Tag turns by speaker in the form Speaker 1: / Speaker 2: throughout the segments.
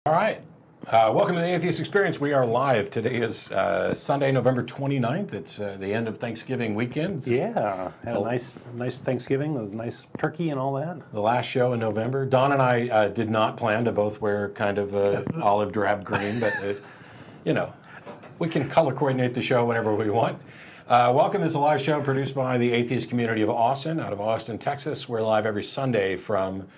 Speaker 1: All right. Welcome to the Atheist Experience. We are live. Today is Sunday, November 29th. It's the end of Thanksgiving weekend.
Speaker 2: Yeah, had a nice Thanksgiving with nice turkey and all that.
Speaker 1: The last show in November. Dawn and I did not plan to both wear kind of olive drab green, but you know, we can color coordinate the show whenever we want. Welcome. This is a live show produced by the Atheist Community of Austin, out of Austin, Texas. We're live every Sunday from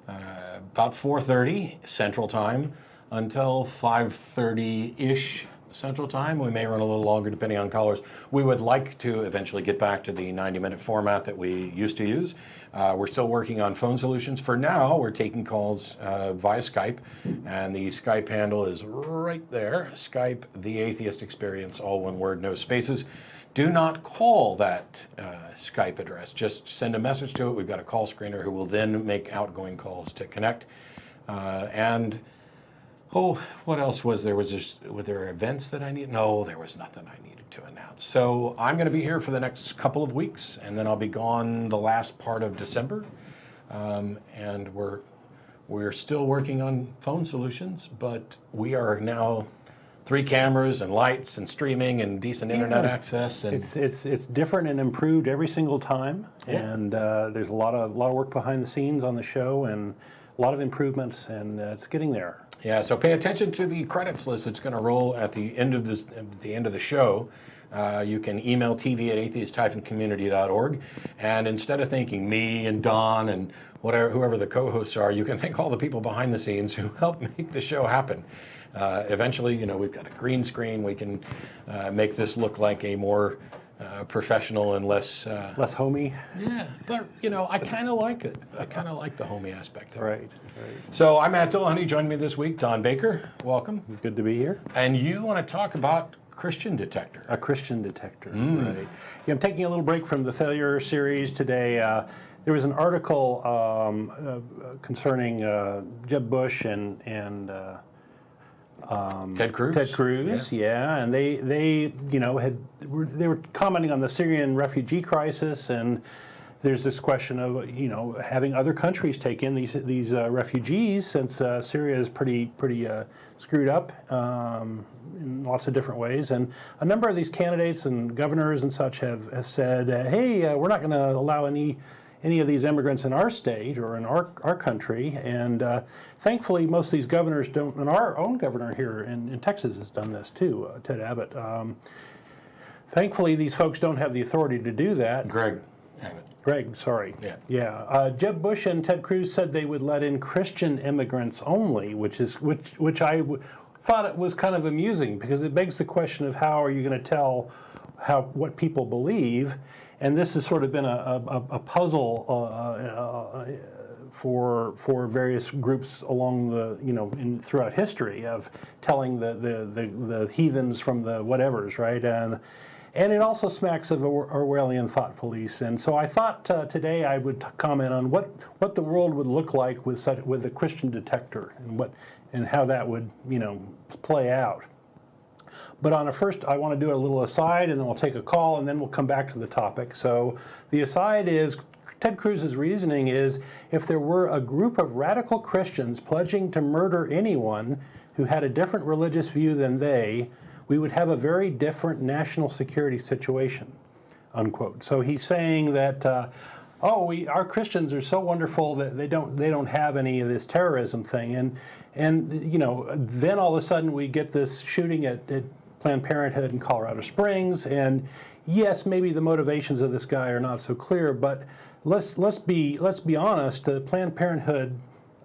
Speaker 1: about 4:30 Central Time until 5:30-ish Central Time. We may run a little longer depending on callers. We would like to eventually get back to the 90-minute format that we used to use. We're still working on phone solutions. For now, we're taking calls via Skype, and the Skype handle is right there. Skype, the Atheist Experience, all one word, no spaces. Do not call that Skype address. Just send a message to it. We've got a call screener who will then make outgoing calls to connect. What else was there? Were there events that I need? No, there was nothing I needed to announce. So I'm going to be here for the next couple of weeks, and then I'll be gone the last part of December. And we're still working on phone solutions, but we are now 3 cameras and lights and streaming and decent internet access. And
Speaker 2: it's different and improved every single time, and there's a lot of work behind the scenes on the show and a lot of improvements, and it's getting there.
Speaker 1: Yeah, so pay attention to the credits list. It's going to roll at the end of the show. You can email tv@atheist-community.org, and instead of thanking me and Don and whoever the co-hosts are, you can thank all the people behind the scenes who help make the show happen. Eventually, you know, we've got a green screen. We can make this look like a more professional and less
Speaker 2: homey.
Speaker 1: Yeah, but you know, I kind of like it. I kind of like the homey aspect of it.
Speaker 2: Right.
Speaker 1: So I'm at Dillahunty. Joining me this week, Don Baker. Welcome.
Speaker 2: Good to be here.
Speaker 1: And you want to talk about Christian Detector.
Speaker 2: A Christian Detector, right. Yeah, I'm taking a little break from the failure series today. There was an article concerning Jeb Bush and
Speaker 1: Ted Cruz.
Speaker 2: Ted Cruz, yeah, and they were commenting on the Syrian refugee crisis, and there's this question of having other countries take in these refugees, since Syria is pretty screwed up in lots of different ways, and a number of these candidates and governors and such have said, hey, we're not going to allow any of these immigrants in our state or in our country, and thankfully most of these governors don't, and our own governor here in Texas has done this too, Ted Abbott. Thankfully these folks don't have the authority to do that.
Speaker 1: Greg Abbott.
Speaker 2: Sorry.
Speaker 1: Yeah.
Speaker 2: Jeb Bush and Ted Cruz said they would let in Christian immigrants only, which I thought it was kind of amusing, because it begs the question of how are you going to tell what people believe. And this has sort of been a puzzle for various groups along throughout history, of telling the heathens from the whatevers, right? And it also smacks of Orwellian thought police. And so I thought today I would comment on what the world would look like with a Christian Detector, and how that would play out. But first, I want to do a little aside, and then we'll take a call, and then we'll come back to the topic. So the aside is, Ted Cruz's reasoning is, if there were a group of radical Christians pledging to murder anyone who had a different religious view than they, we would have a very different national security situation, unquote. So he's saying that, our Christians are so wonderful that they don't have any of this terrorism thing, and then all of a sudden we get this shooting at Planned Parenthood in Colorado Springs, and yes, maybe the motivations of this guy are not so clear, but let's be honest. Planned Parenthood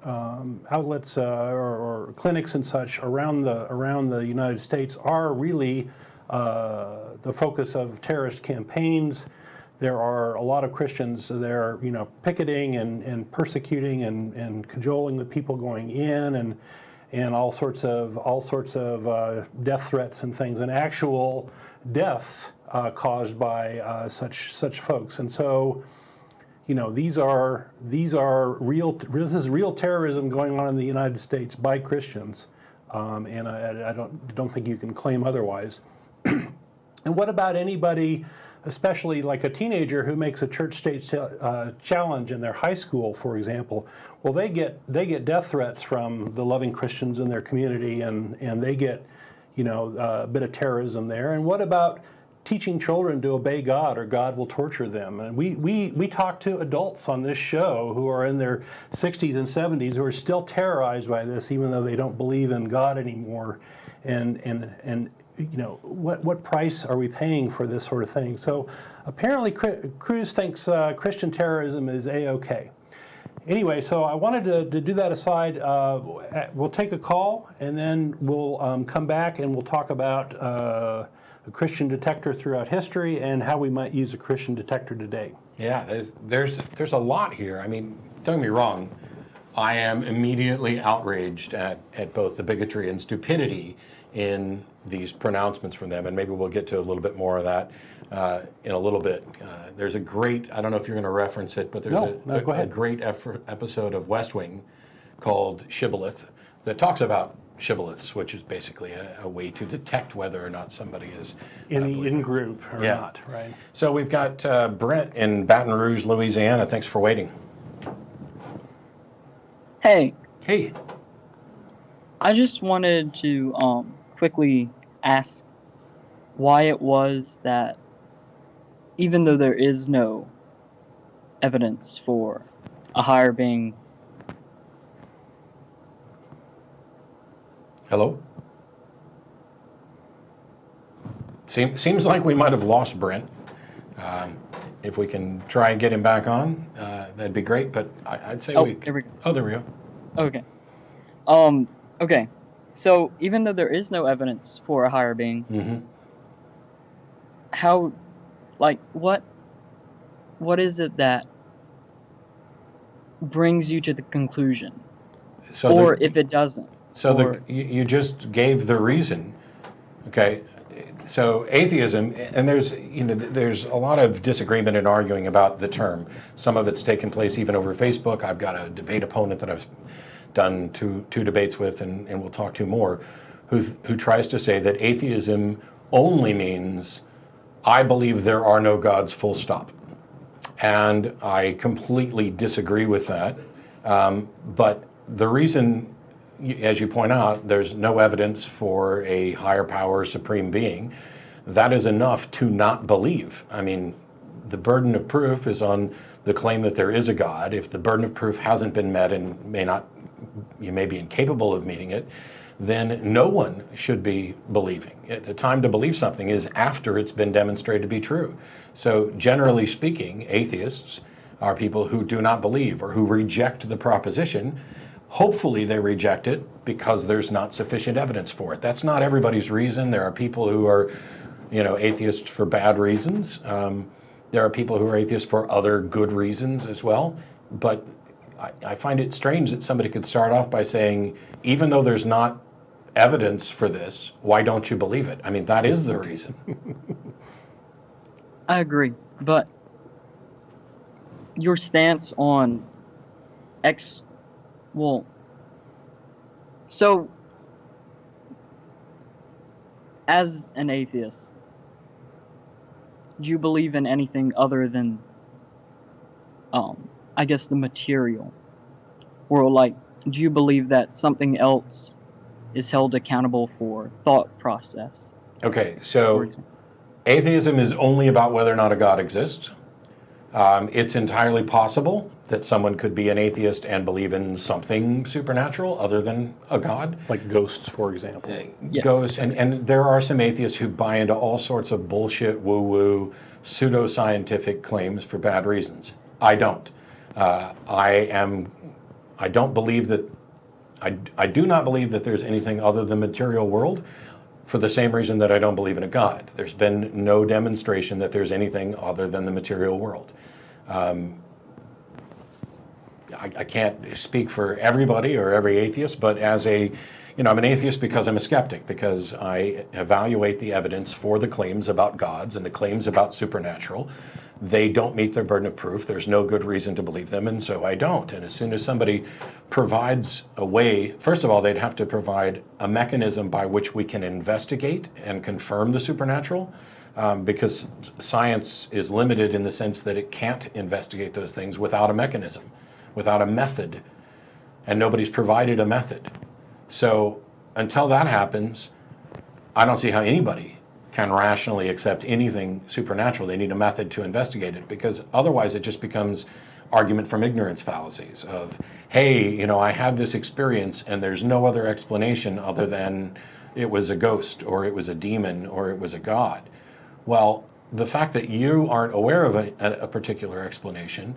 Speaker 2: outlets or clinics and such around the United States are really the focus of terrorist campaigns. There are a lot of Christians there, picketing and persecuting and cajoling the people going in, and all sorts of death threats and things, and actual deaths caused by such folks. And so, these are real. This is real terrorism going on in the United States by Christians, and I don't think you can claim otherwise. And what about anybody especially like a teenager who makes a church state challenge in their high school, for example. Well, they get death threats from the loving Christians in their community, and they get, a bit of terrorism there. And what about teaching children to obey God, or God will torture them? And we talk to adults on this show who are in their 60s and 70s who are still terrorized by this, even though they don't believe in God anymore. And what price are we paying for this sort of thing? So apparently Cruz thinks Christian terrorism is A-OK. Anyway, so I wanted to do that aside. We'll take a call, and then we'll come back and we'll talk about a Christian detector throughout history and how we might use a Christian detector today.
Speaker 1: Yeah, there's a lot here. I mean, don't get me wrong, I am immediately outraged at both the bigotry and stupidity in these pronouncements from them, and maybe we'll get to a little bit more of that in a little bit. There's a great, I don't know if you're going to reference it, but there's a great episode of West Wing called Shibboleth that talks about shibboleths, which is basically a way to detect whether or not somebody is
Speaker 2: in group or not, right?
Speaker 1: So we've got Brent in Baton Rouge, Louisiana. Thanks for waiting.
Speaker 3: Hey.
Speaker 1: Hey.
Speaker 3: I just wanted to quickly ask why it was that even though there is no evidence for a higher being.
Speaker 1: Hello? Seems like we might have lost Brent. If we can try and get him back on, that'd be great. But I'd say
Speaker 3: there we go.
Speaker 1: Oh, there we go.
Speaker 3: Okay. Okay. So even though there is no evidence for a higher being, how, like, what is it that brings you to the conclusion?
Speaker 1: So
Speaker 3: or if it doesn't?
Speaker 1: So you just gave the reason, okay? So atheism, and there's a lot of disagreement and arguing about the term. Some of it's taken place even over Facebook. I've got a debate opponent that I've done two debates with, and we'll talk to more, who tries to say that atheism only means I believe there are no gods, full stop. And I completely disagree with that. But the reason, as you point out, there's no evidence for a higher power, supreme being. That is enough to not believe. I mean, the burden of proof is on the claim that there is a God. If the burden of proof hasn't been met and you may be incapable of meeting it, then no one should be believing. The time to believe something is after it's been demonstrated to be true. So generally speaking, atheists are people who do not believe or who reject the proposition. Hopefully they reject it because there's not sufficient evidence for it. That's not everybody's reason. There are people who are, atheists for bad reasons. There are people who are atheists for other good reasons as well. But I find it strange that somebody could start off by saying, even though there's not evidence for this, why don't you believe it? I mean, that is the reason.
Speaker 3: I agree, but your stance on so as an atheist, do you believe in anything other than, I guess, the material? Or, like, do you believe that something else is held accountable for thought process?
Speaker 1: Okay, so atheism is only about whether or not a God exists. It's entirely possible that someone could be an atheist and believe in something supernatural other than a God.
Speaker 2: Like ghosts, for example.
Speaker 3: Yes.
Speaker 1: Ghosts, and there are some atheists who buy into all sorts of bullshit, woo-woo, pseudoscientific claims for bad reasons. I don't. I don't believe that, I do not believe that there's anything other than the material world, for the same reason that I don't believe in a God. There's been no demonstration that there's anything other than the material world. I can't speak for everybody or every atheist, but as I'm an atheist because I'm a skeptic, because I evaluate the evidence for the claims about gods and the claims about supernatural. They don't meet their burden of proof. There's no good reason to believe them, and so I don't. And as soon as somebody provides a way, first of all, they'd have to provide a mechanism by which we can investigate and confirm the supernatural. because science is limited in the sense that it can't investigate those things without a mechanism, without a method, and nobody's provided a method. So until that happens, I don't see how anybody can rationally accept anything supernatural. They need a method to investigate it, because otherwise it just becomes argument from ignorance fallacies of, hey, you know, I had this experience and there's no other explanation other than it was a ghost or it was a demon or it was a god. Well, the fact that you aren't aware of a particular explanation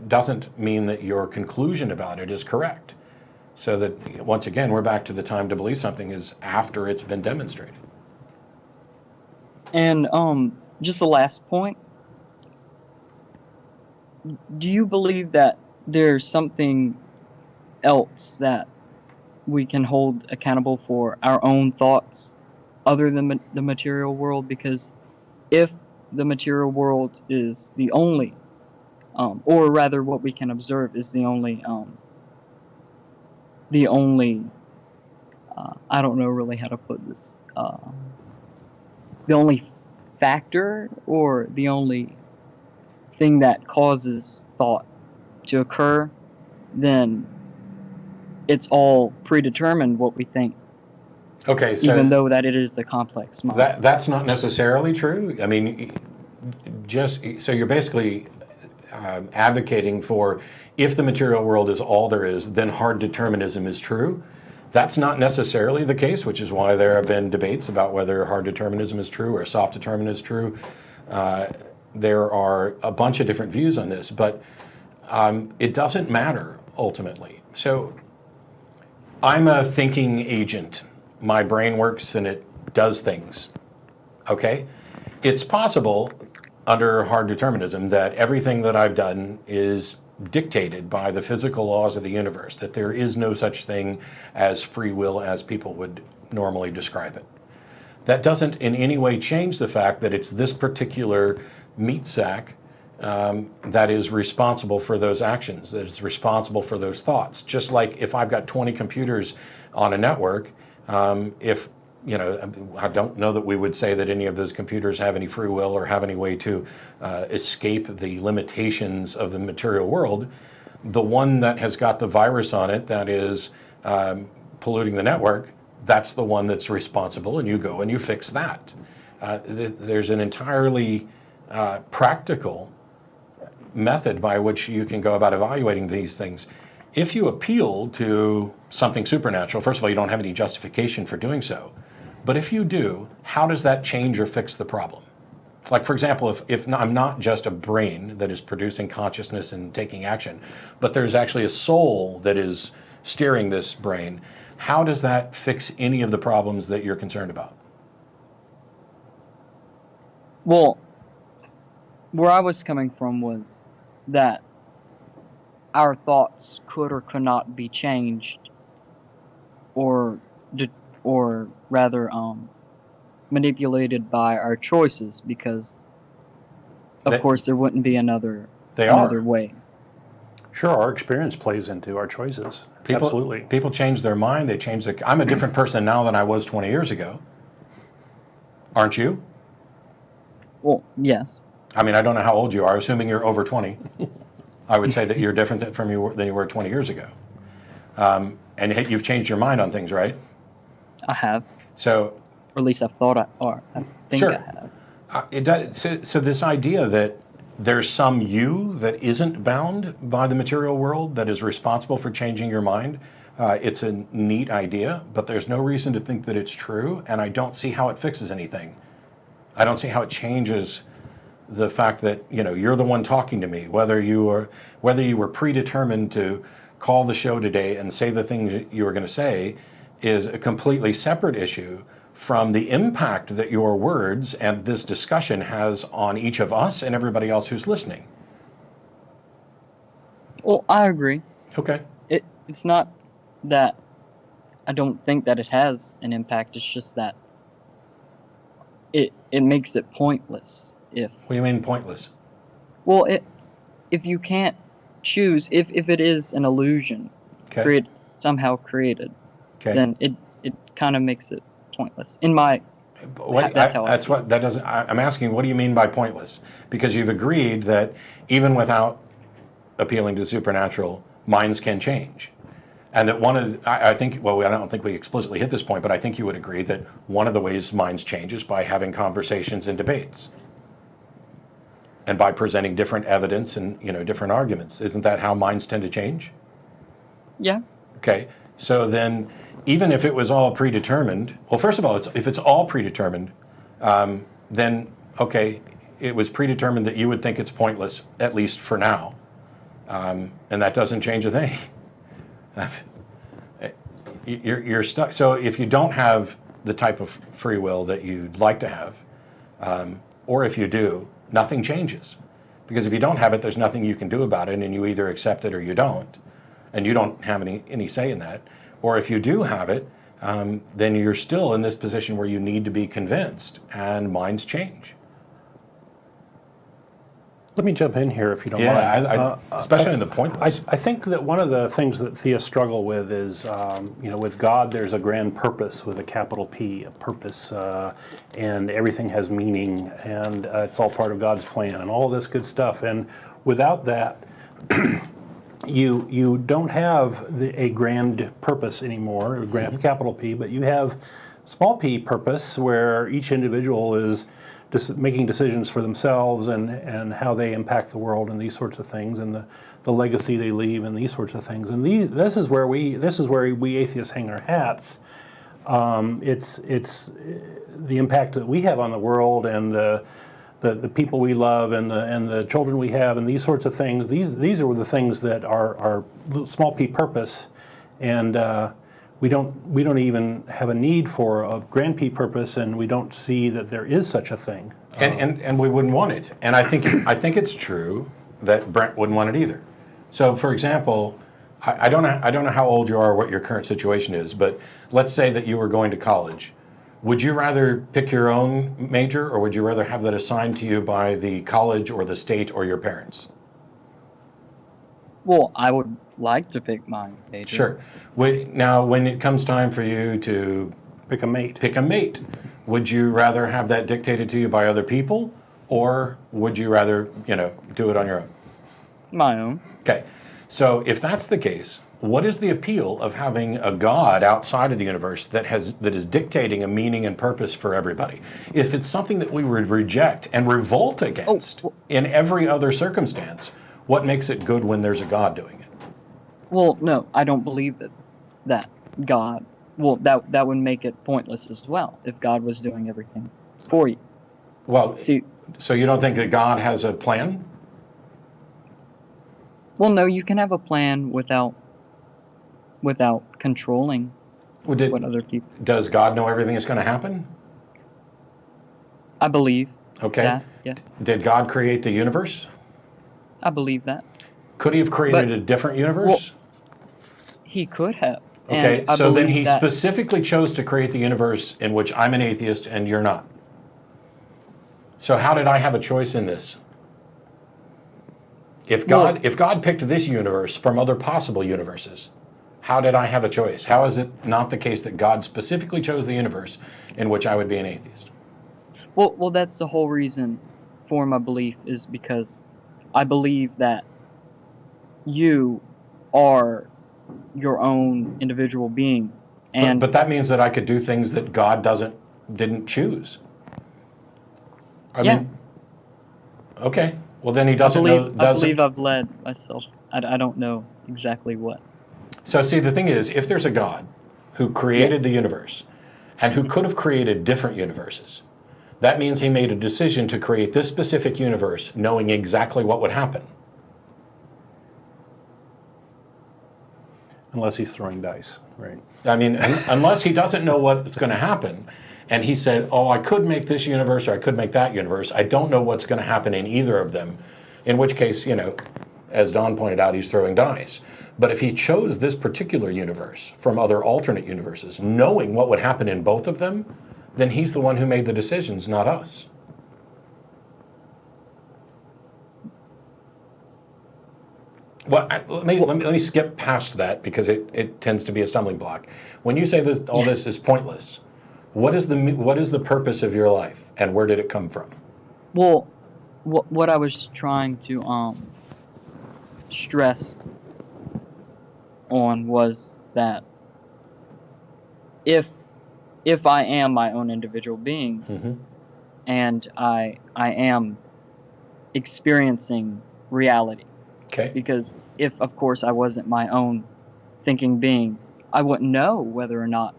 Speaker 1: doesn't mean that your conclusion about it is correct. So that, once again, we're back to the time to believe something is after it's been demonstrated.
Speaker 3: And just the last point. Do you believe that there's something else that we can hold accountable for our own thoughts other than the material world? Because if the material world is the only, or rather what we can observe is the only, I don't know really how to put this, the only factor or the only thing that causes thought to occur, then it's all predetermined what we think.
Speaker 1: Okay, so
Speaker 3: even though that it is a complex mind.
Speaker 1: that's not necessarily true. I mean, just so you're basically advocating for, if the material world is all there is, then hard determinism is true. That's not necessarily the case, which is why there have been debates about whether hard determinism is true or soft determinism is true. There are a bunch of different views on this, but it doesn't matter ultimately. So I'm a thinking agent. My brain works and it does things, okay? It's possible under hard determinism that everything that I've done is dictated by the physical laws of the universe, that there is no such thing as free will as people would normally describe it. That doesn't in any way change the fact that it's this particular meat sack that is responsible for those actions, that is responsible for those thoughts. Just like if I've got 20 computers on a network, if, you know, I don't know that we would say that any of those computers have any free will or have any way to escape the limitations of the material world. The one that has got the virus on it that is polluting the network, that's the one that's responsible, and you go and you fix that. There's an entirely practical method by which you can go about evaluating these things. If you appeal to something supernatural, first of all, you don't have any justification for doing so. But if you do, how does that change or fix the problem? Like, for example, if I'm not just a brain that is producing consciousness and taking action, but there's actually a soul that is steering this brain, how does that fix any of the problems that you're concerned about?
Speaker 3: Well, where I was coming from was that our thoughts could or could not be changed, or rather manipulated by our choices, because of course there wouldn't be another way.
Speaker 2: Sure, our experience plays into our choices. Absolutely.
Speaker 1: People change their mind. They change their. I'm a different person now than I was 20 years ago. Aren't you?
Speaker 3: Well, yes.
Speaker 1: I mean, I don't know how old you are. Assuming you're over 20, I would say that you're different than you were 20 years ago. And you've changed your mind on things, right?
Speaker 3: I have.
Speaker 1: So,
Speaker 3: or at least I think
Speaker 1: sure.
Speaker 3: I have.
Speaker 1: It does. So this idea that there's some you that isn't bound by the material world that is responsible for changing your mind, it's a neat idea, but there's no reason to think that it's true, and I don't see how it fixes anything. I don't see how it changes the fact that, you know, you're the one talking to me, whether you were predetermined to call the show today and say the things you were going to say is a completely separate issue from the impact that your words and this discussion has on each of us and everybody else who's listening.
Speaker 3: Well, I agree.
Speaker 1: Okay.
Speaker 3: It's not that I don't think that it has an impact. It's just that it makes it pointless. What
Speaker 1: do you mean pointless?
Speaker 3: Well, if you can't choose, if it is an illusion, somehow created, then it kind of makes it pointless. In my That's how I
Speaker 1: that's
Speaker 3: see
Speaker 1: what that doesn't. I'm asking, what do you mean by pointless? Because you've agreed that even without appealing to the supernatural, minds can change, and that one of I think, well, I don't think we explicitly hit this point, but I think you would agree that one of the ways minds change is by having conversations and debates, and by presenting different evidence and different arguments. Isn't that how minds tend to change?
Speaker 3: Yeah.
Speaker 1: Okay, so then even if it was all predetermined, well, first of all, if it's all predetermined, then okay, it was predetermined that you would think it's pointless, at least for now, and that doesn't change a thing. You're stuck. So if you don't have the type of free will that you'd like to have, or if you do, nothing changes. Because if you don't have it, there's nothing you can do about it, and you either accept it or you don't, and you don't have any say in that. Or if you do have it, then you're still in this position where you need to be convinced, and minds change.
Speaker 2: Let me jump in here if you don't mind.
Speaker 1: Yeah, especially in the pointless.
Speaker 2: I think that one of the things that theists struggle with is, with God, there's a grand purpose with a capital P, a purpose, and everything has meaning, and it's all part of God's plan, and all this good stuff. And without that, you don't have a grand purpose anymore, a grand capital P, but you have small p purpose, where each individual is making decisions for themselves and how they impact the world and these sorts of things, and the legacy they leave and these sorts of things. And this is where we atheists hang our hats. It's the impact that we have on the world and the people we love and the children we have and these sorts of things. These are the things that are small p purpose, and we don't even have a need for a grand P purpose, and we don't see that there is such a thing.
Speaker 1: And we wouldn't want it. And I think it's true that Brent wouldn't want it either. So, for example, I don't know how old you are, or what your current situation is, but let's say that you were going to college. Would you rather pick your own major, or would you rather have that assigned to you by the college or the state or your parents?
Speaker 3: Well, I would like to pick my major.
Speaker 1: Sure. Now, when it comes time for you to
Speaker 2: Pick a mate.
Speaker 1: Would you rather have that dictated to you by other people, or would you rather, do it on your own?
Speaker 3: My own.
Speaker 1: Okay. So if that's the case, what is the appeal of having a God outside of the universe that is dictating a meaning and purpose for everybody? If it's something that we would reject and revolt against in every other circumstance, what makes it good when there's a God doing it?
Speaker 3: Well, no, I don't believe that God. Well, that would make it pointless as well if God was doing everything for you.
Speaker 1: Well,
Speaker 3: See,
Speaker 1: so you don't think that God has a plan?
Speaker 3: well, no, you can have a plan without controlling what other people.
Speaker 1: Does God know everything that's going to happen?
Speaker 3: I believe
Speaker 1: Okay.
Speaker 3: that. Yes,
Speaker 1: Did God create the universe?
Speaker 3: I believe that.
Speaker 1: Could he have created a different universe?
Speaker 3: He could have.
Speaker 1: Okay,
Speaker 3: And I
Speaker 1: so then
Speaker 3: believe
Speaker 1: he
Speaker 3: that-
Speaker 1: specifically chose to create the universe in which I'm an atheist and you're not. So how did I have a choice in this? If God picked this universe from other possible universes, how did I have a choice? How is it not the case that God specifically chose the universe in which I would be an atheist?
Speaker 3: Well, that's the whole reason for my belief, is because I believe that you are your own individual being, and
Speaker 1: But that means that I could do things that God didn't choose. I mean, okay. Well, then he doesn't know.
Speaker 3: I believe I've led myself. I don't know exactly what.
Speaker 1: So see, the thing is, if there's a God who created the universe and who could have created different universes, that means he made a decision to create this specific universe knowing exactly what would happen.
Speaker 2: Unless he's throwing dice, right?
Speaker 1: I mean, unless he doesn't know what's going to happen, and he said, oh, I could make this universe or I could make that universe. I don't know what's going to happen in either of them, in which case, as Don pointed out, he's throwing dice. But if he chose this particular universe from other alternate universes, knowing what would happen in both of them, then he's the one who made the decisions, not us. Well, let me skip past that because it tends to be a stumbling block. When you say all this is pointless, What is the purpose of your life, and where did it come from?
Speaker 3: Well, what I was trying to stress on was that if I am my own individual being,
Speaker 1: Mm-hmm.
Speaker 3: and I am experiencing reality,
Speaker 1: Okay.
Speaker 3: because if, of course, I wasn't my own thinking being, I wouldn't know whether or not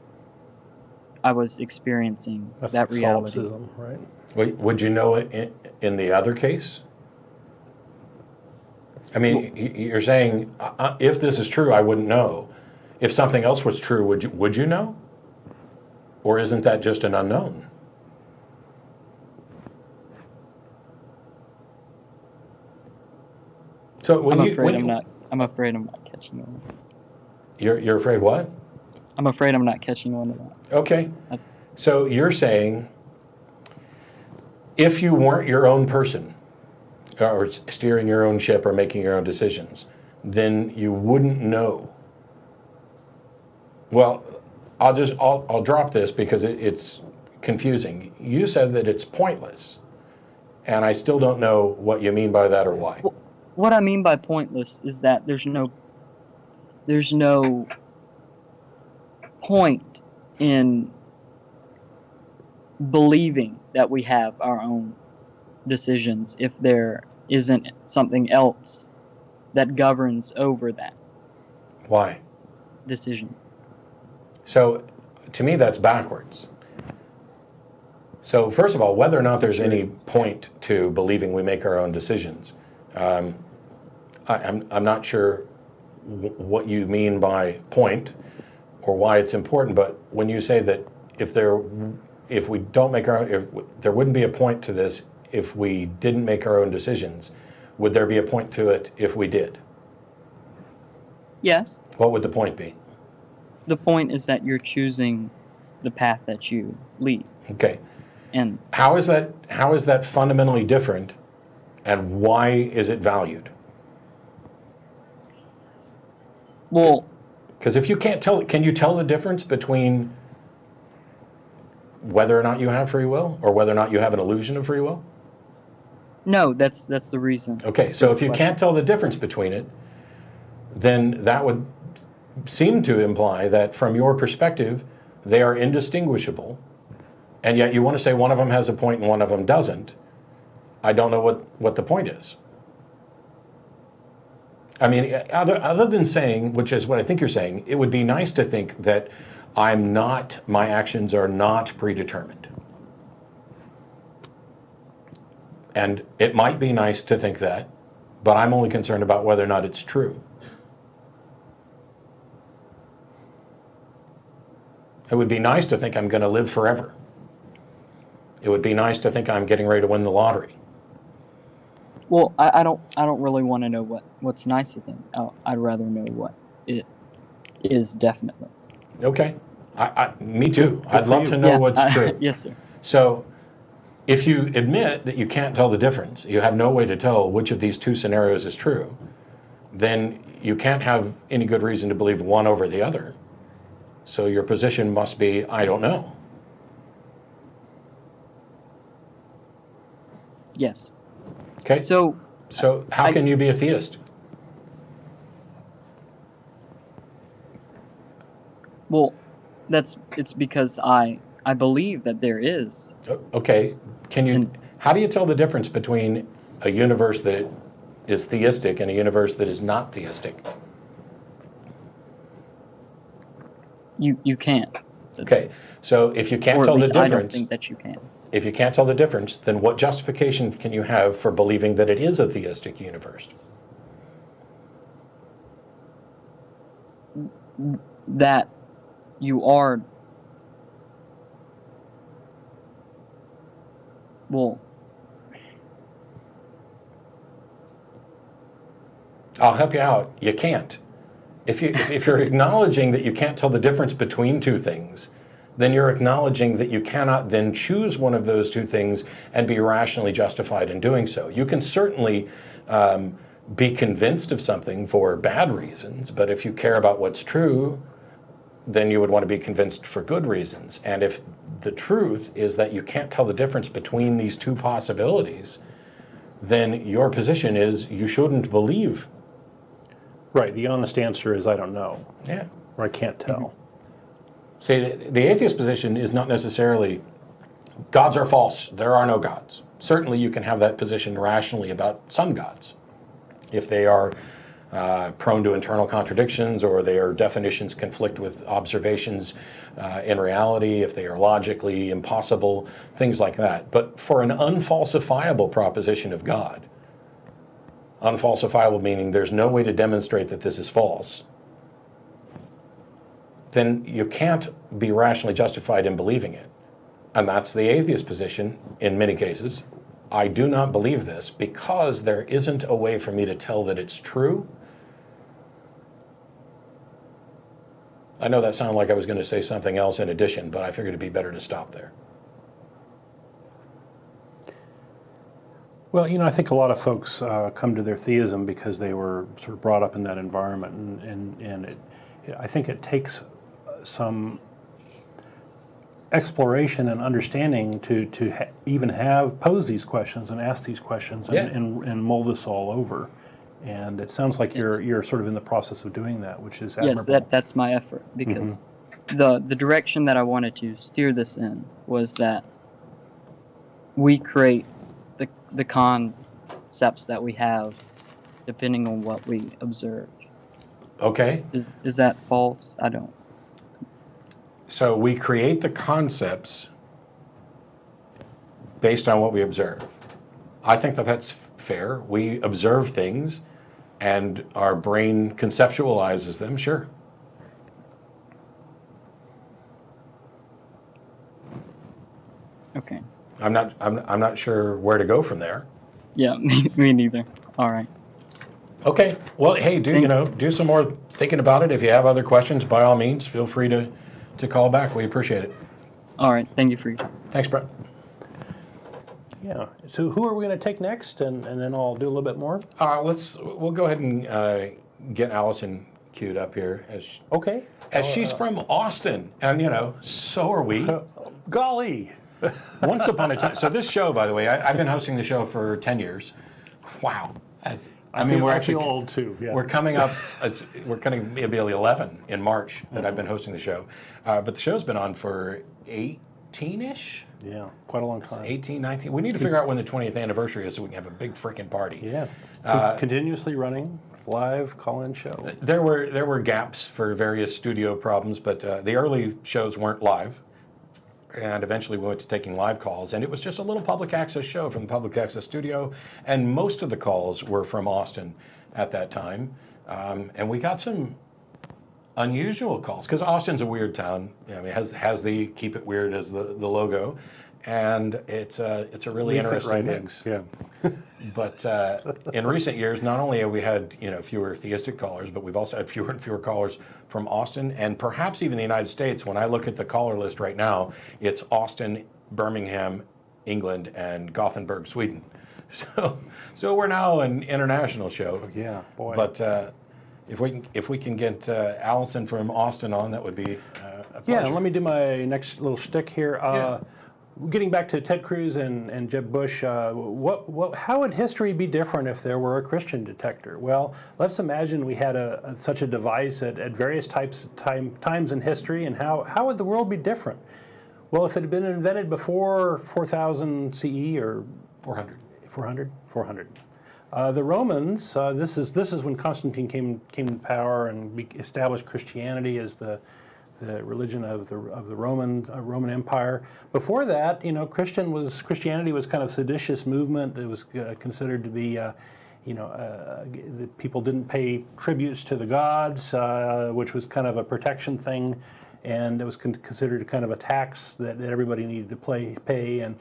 Speaker 3: I was experiencing
Speaker 2: That's
Speaker 3: that
Speaker 2: like
Speaker 3: reality.
Speaker 2: solipsism, right?
Speaker 1: Would you know it in the other case? I mean, you're saying if this is true, I wouldn't know. If something else was true, would you know? Or isn't that just an unknown? So when
Speaker 3: I'm afraid I'm not catching on.
Speaker 1: you're afraid what?
Speaker 3: I'm afraid I'm not catching on to that.
Speaker 1: Okay. So you're saying if you weren't your own person, or steering your own ship or making your own decisions, then you wouldn't know. Well, I'll drop this because it's confusing. You said that it's pointless, and I still don't know what you mean by that or why.
Speaker 3: Well, what I mean by pointless is that there's no point in believing that we have our own decisions if there isn't something else that governs over that
Speaker 1: Why?
Speaker 3: decision.
Speaker 1: So, to me, that's backwards. So, first of all, whether or not there's any point to believing we make our own decisions, I'm not sure what you mean by point or why it's important. But when you say that if we don't make our own, if there wouldn't be a point to this if we didn't make our own decisions, would there be a point to it if we did?
Speaker 3: Yes.
Speaker 1: What would the point be?
Speaker 3: The point is that you're choosing the path that you lead.
Speaker 1: Okay.
Speaker 3: And
Speaker 1: How is that fundamentally different, and why is it valued?
Speaker 3: well,
Speaker 1: Because if you can't tell, can you tell the difference between whether or not you have free will or whether or not you have an illusion of free will?
Speaker 3: no, that's the reason.
Speaker 1: Okay, so if you can't tell the difference between it, then that would seem to imply that from your perspective, they are indistinguishable, and yet you want to say one of them has a point and one of them doesn't. I don't know what the point is. I mean, other than saying, which is what I think you're saying, it would be nice to think that my actions are not predetermined. And it might be nice to think that, but I'm only concerned about whether or not it's true. It would be nice to think I'm going to live forever. It would be nice to think I'm getting ready to win the lottery.
Speaker 3: Well, I don't really want to know what's nice to think. I'd rather know what it is definitely.
Speaker 1: Okay, me too. I'd
Speaker 2: for
Speaker 1: love
Speaker 2: you.
Speaker 1: to know what's true.
Speaker 3: Yes, sir.
Speaker 1: So, if you admit that you can't tell the difference, you have no way to tell which of these two scenarios is true, then you can't have any good reason to believe one over the other. So your position must be, I don't know.
Speaker 3: Yes.
Speaker 1: Okay?
Speaker 3: So
Speaker 1: So how can you be a theist?
Speaker 3: well, it's because I believe that there is.
Speaker 1: Okay, how do you tell the difference between a universe that is theistic and a universe that is not theistic?
Speaker 3: You can't.
Speaker 1: Okay, so if you can't
Speaker 3: Or at
Speaker 1: tell the
Speaker 3: least I don't
Speaker 1: difference,
Speaker 3: think that you can.
Speaker 1: if you can't tell the difference, then what justification can you have for believing that it is a theistic universe?
Speaker 3: That you are. Well,
Speaker 1: I'll help you out. You can't. If you're acknowledging that you can't tell the difference between two things, then you're acknowledging that you cannot then choose one of those two things and be rationally justified in doing so. You can certainly be convinced of something for bad reasons, but if you care about what's true, then you would want to be convinced for good reasons. And if the truth is that you can't tell the difference between these two possibilities, then your position is you shouldn't believe.
Speaker 2: Right. The honest answer is I don't know,
Speaker 1: Yeah.
Speaker 2: or I can't tell.
Speaker 1: See, the atheist position is not necessarily gods are false, there are no gods. Certainly you can have that position rationally about some gods. If they are prone to internal contradictions, or their definitions conflict with observations in reality, if they are logically impossible, things like that. But for an unfalsifiable proposition of God, unfalsifiable meaning there's no way to demonstrate that this is false, then you can't be rationally justified in believing it. And that's the atheist position in many cases. I do not believe this because there isn't a way for me to tell that it's true. I know that sounded like I was going to say something else in addition, but I figured it'd be better to stop there.
Speaker 2: Well, I think a lot of folks come to their theism because they were sort of brought up in that environment, and I think it takes some exploration and understanding to even pose these questions and ask these questions and mull this all over. And it sounds like you're sort of in the process of doing that, which is admirable.
Speaker 3: Yes, that's my effort, because the direction that I wanted to steer this in was that we create the concepts that we have depending on what we observe.
Speaker 1: Okay.
Speaker 3: Is that false? I don't.
Speaker 1: So we create the concepts based on what we observe. I think that that's fair. We observe things and our brain conceptualizes them, sure.
Speaker 3: Okay.
Speaker 1: I'm not sure where to go from there.
Speaker 3: Yeah, me neither. All right.
Speaker 1: Okay. Well, hey, do some more thinking about it. If you have other questions, by all means, feel free to call back. We appreciate it.
Speaker 3: All right. Thank you for your time.
Speaker 1: Thanks, Brent.
Speaker 2: Yeah. So who are we going to take next, and then I'll do a little bit more?
Speaker 1: We'll go ahead and get Allison queued up here
Speaker 2: Okay.
Speaker 1: as she's from Austin, and so are we.
Speaker 2: Golly.
Speaker 1: Once upon a time. So this show, by the way, I've been hosting the show for 10 years. Wow. I mean,
Speaker 2: I feel old too. Yeah.
Speaker 1: We're coming up. It'll be 11 in March that I've been hosting the show, but the show's been on for 18-ish.
Speaker 2: Yeah, quite a long time.
Speaker 1: 18, 19. We need to figure out when the 20th anniversary is so we can have a big freaking party.
Speaker 2: Yeah. Continuously running live call-in show.
Speaker 1: There were gaps for various studio problems, but the early shows weren't live. And eventually we went to taking live calls, and it was just a little public access show from the public access studio, and most of the calls were from Austin at that time. And we got some unusual calls, because Austin's a weird town. I mean, it has the keep it weird as the logo, and it's a really interesting mix.
Speaker 2: Yeah.
Speaker 1: But in recent years, not only have we had fewer theistic callers, but we've also had fewer and fewer callers from Austin, and perhaps even the United States. When I look at the caller list right now, it's Austin, Birmingham, England, and Gothenburg, Sweden. So we're now an international show.
Speaker 2: Yeah, boy.
Speaker 1: But if we can get Allison from Austin on, that would be a pleasure.
Speaker 2: Yeah, let me do my next little shtick here. Getting back to Ted Cruz and Jeb Bush, how would history be different if there were a Christian detector? Well, let's imagine we had such a device at various times in history, and how would the world be different? Well, if it had been invented before 4000 CE or
Speaker 1: 400.
Speaker 2: 400. The Romans. This is when Constantine came to power and established Christianity as the religion of the Roman Empire. Before that, Christianity was kind of a seditious movement. It was considered to be, the people didn't pay tributes to the gods, which was kind of a protection thing, and it was considered kind of a tax that everybody needed to pay. And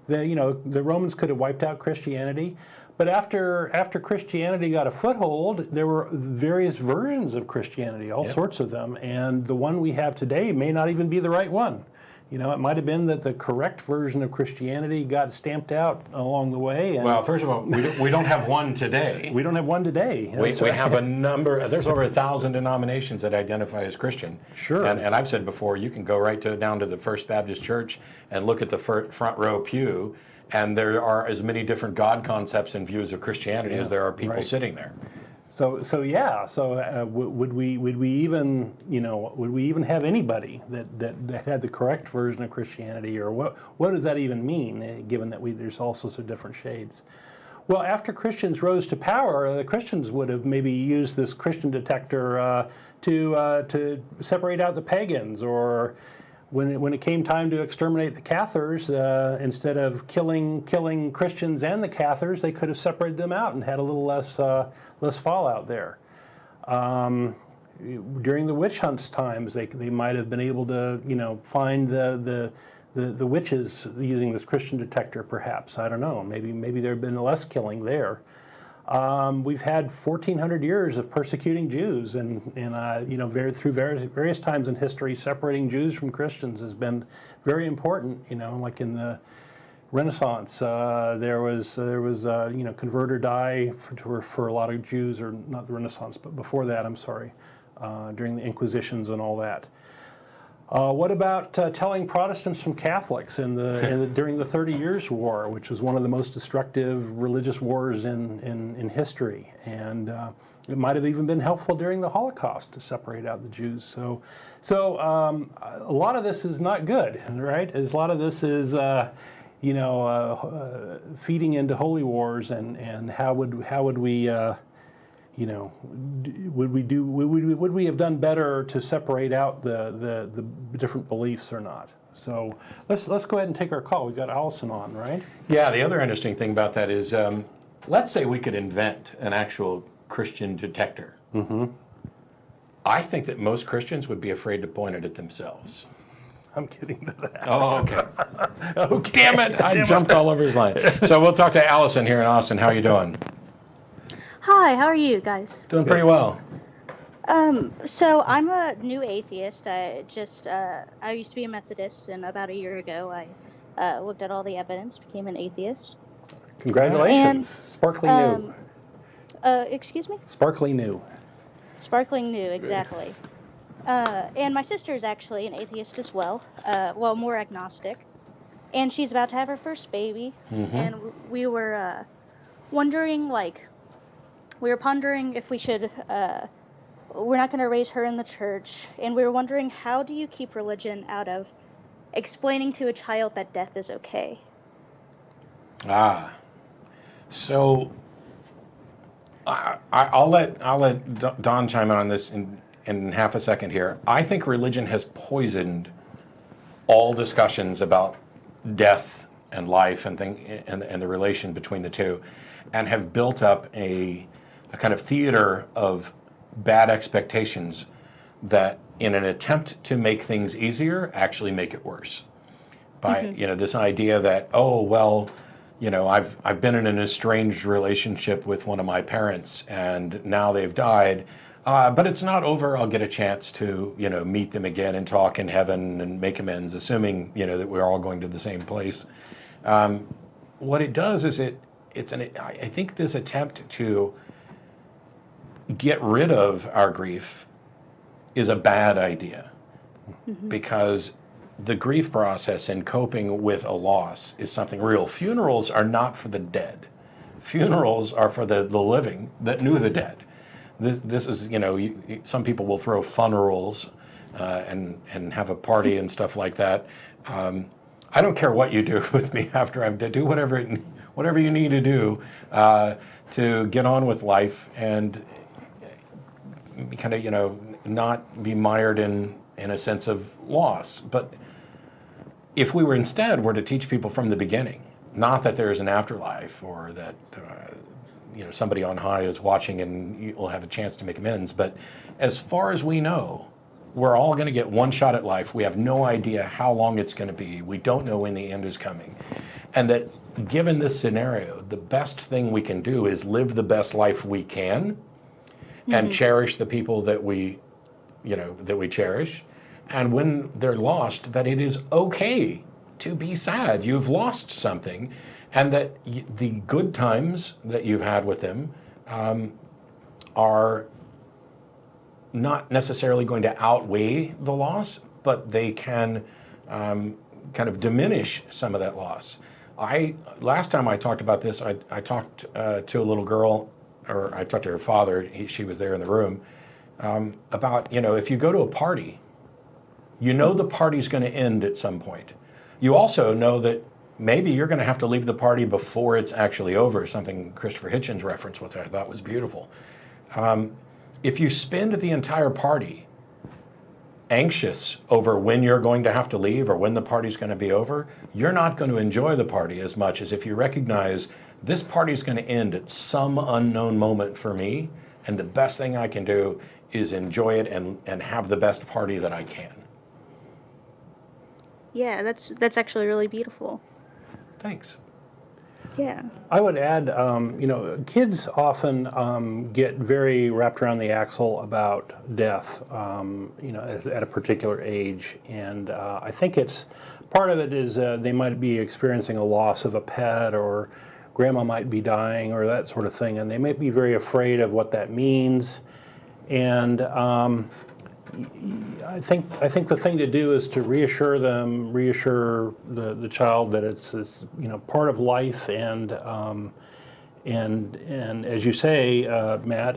Speaker 2: the Romans could have wiped out Christianity. But after Christianity got a foothold, there were various versions of Christianity, all sorts of them, and the one we have today may not even be the right one. You know, it might have been that the correct version of Christianity got stamped out along the way. And
Speaker 1: Well, first of all, we don't have one today.
Speaker 2: we don't have one today.
Speaker 1: We have a number, there's over 1,000 denominations that identify as Christian.
Speaker 2: Sure.
Speaker 1: And I've said before, you can go right down to the First Baptist Church and look at the front row pew, and there are as many different God concepts and views of Christianity as there are people sitting there.
Speaker 2: So yeah. So would we even have anybody that had the correct version of Christianity, or what does that even mean? Given that there's all sorts of different shades. Well, after Christians rose to power, the Christians would have maybe used this Christian Detector to separate out the pagans, or when it came time to exterminate the Cathars, instead of killing Christians and the Cathars, they could have separated them out and had a little less fallout there. During the witch hunts times, they might have been able to find the witches using this Christian Detector, perhaps. I don't know. Maybe there had been less killing there. We've had 1,400 years of persecuting Jews, and through various times in history, separating Jews from Christians has been very important. Like in the Renaissance, there was convert or die for a lot of Jews, or not the Renaissance, but before that, I'm sorry, during the Inquisitions and all that. What about telling Protestants from Catholics during the 30 Years' War, which was one of the most destructive religious wars in history? And it might have even been helpful during the Holocaust to separate out the Jews. So a lot of this is not good, right? A lot of this is feeding into holy wars, and how would we would we have done better to separate out the different beliefs or not? So let's go ahead and take our call. We've got Allison on, right?
Speaker 1: Yeah, the other interesting thing about that is, let's say we could invent an actual Christian detector.
Speaker 2: Mm-hmm.
Speaker 1: I think that most Christians would be afraid to point it at themselves.
Speaker 2: I'm getting to that.
Speaker 1: Oh, okay. Okay. Damn it! I jumped all over his line. So we'll talk to Allison here in Austin. How are you doing?
Speaker 4: Hi, how are you guys?
Speaker 1: Doing pretty well.
Speaker 4: So I'm a new atheist. I used to be a Methodist, and about a year ago I looked at all the evidence, became an atheist.
Speaker 2: Congratulations. Sparkly new.
Speaker 4: Excuse me?
Speaker 2: Sparkly new.
Speaker 4: Sparkling new, exactly. And my sister is actually an atheist as well, more agnostic. And she's about to have her first baby, and we were wondering, we were pondering if we should, we're not going to raise her in the church, and we were wondering, how do you keep religion out of explaining to a child that death is okay?
Speaker 1: So I'll let Don chime in on this in half a second here. I think religion has poisoned all discussions about death and life and the relation between the two, and have built up a kind of theater of bad expectations that, in an attempt to make things easier, actually make it worse. By this idea that, I've been in an estranged relationship with one of my parents, and now they've died, but it's not over. I'll get a chance to meet them again and talk in heaven and make amends, assuming that we're all going to the same place. What it does is I think this attempt to get rid of our grief is a bad idea, because the grief process and coping with a loss is something real. Funerals are not for the dead. Funerals are for the living that knew the dead. This is, some people will throw funerals and have a party and stuff like that. I don't care what you do with me after I'm dead. Do whatever you need to do to get on with life and kind of, not be mired in a sense of loss. But if we were to teach people from the beginning, not that there is an afterlife or that somebody on high is watching and you'll have a chance to make amends, but as far as we know, we're all going to get one shot at life. We have no idea how long it's going to be. We don't know when the end is coming. And that given this scenario, the best thing we can do is live the best life we can and cherish the people that we cherish, and when they're lost, that it is okay to be sad. You've lost something, and that the good times that you've had with them are not necessarily going to outweigh the loss, but they can kind of diminish some of that loss. Last time I talked about this, I talked to a little girl, or I talked to her father, she was there in the room, about, if you go to a party, the party's going to end at some point. You also know that maybe you're going to have to leave the party before it's actually over, something Christopher Hitchens referenced, which I thought was beautiful. If you spend the entire party anxious over when you're going to have to leave or when the party's going to be over, you're not going to enjoy the party as much as if you recognize this party's going to end at some unknown moment for me, and the best thing I can do is enjoy it and have the best party that I can.
Speaker 4: Yeah, that's actually really beautiful.
Speaker 1: Thanks.
Speaker 4: Yeah.
Speaker 2: I would add, kids often get very wrapped around the axle about death, at a particular age. And I think part of it is they might be experiencing a loss of a pet, or grandma might be dying, or that sort of thing. And they might be very afraid of what that means. And I think the thing to do is to reassure the child that it's part of life, and as you say, Matt,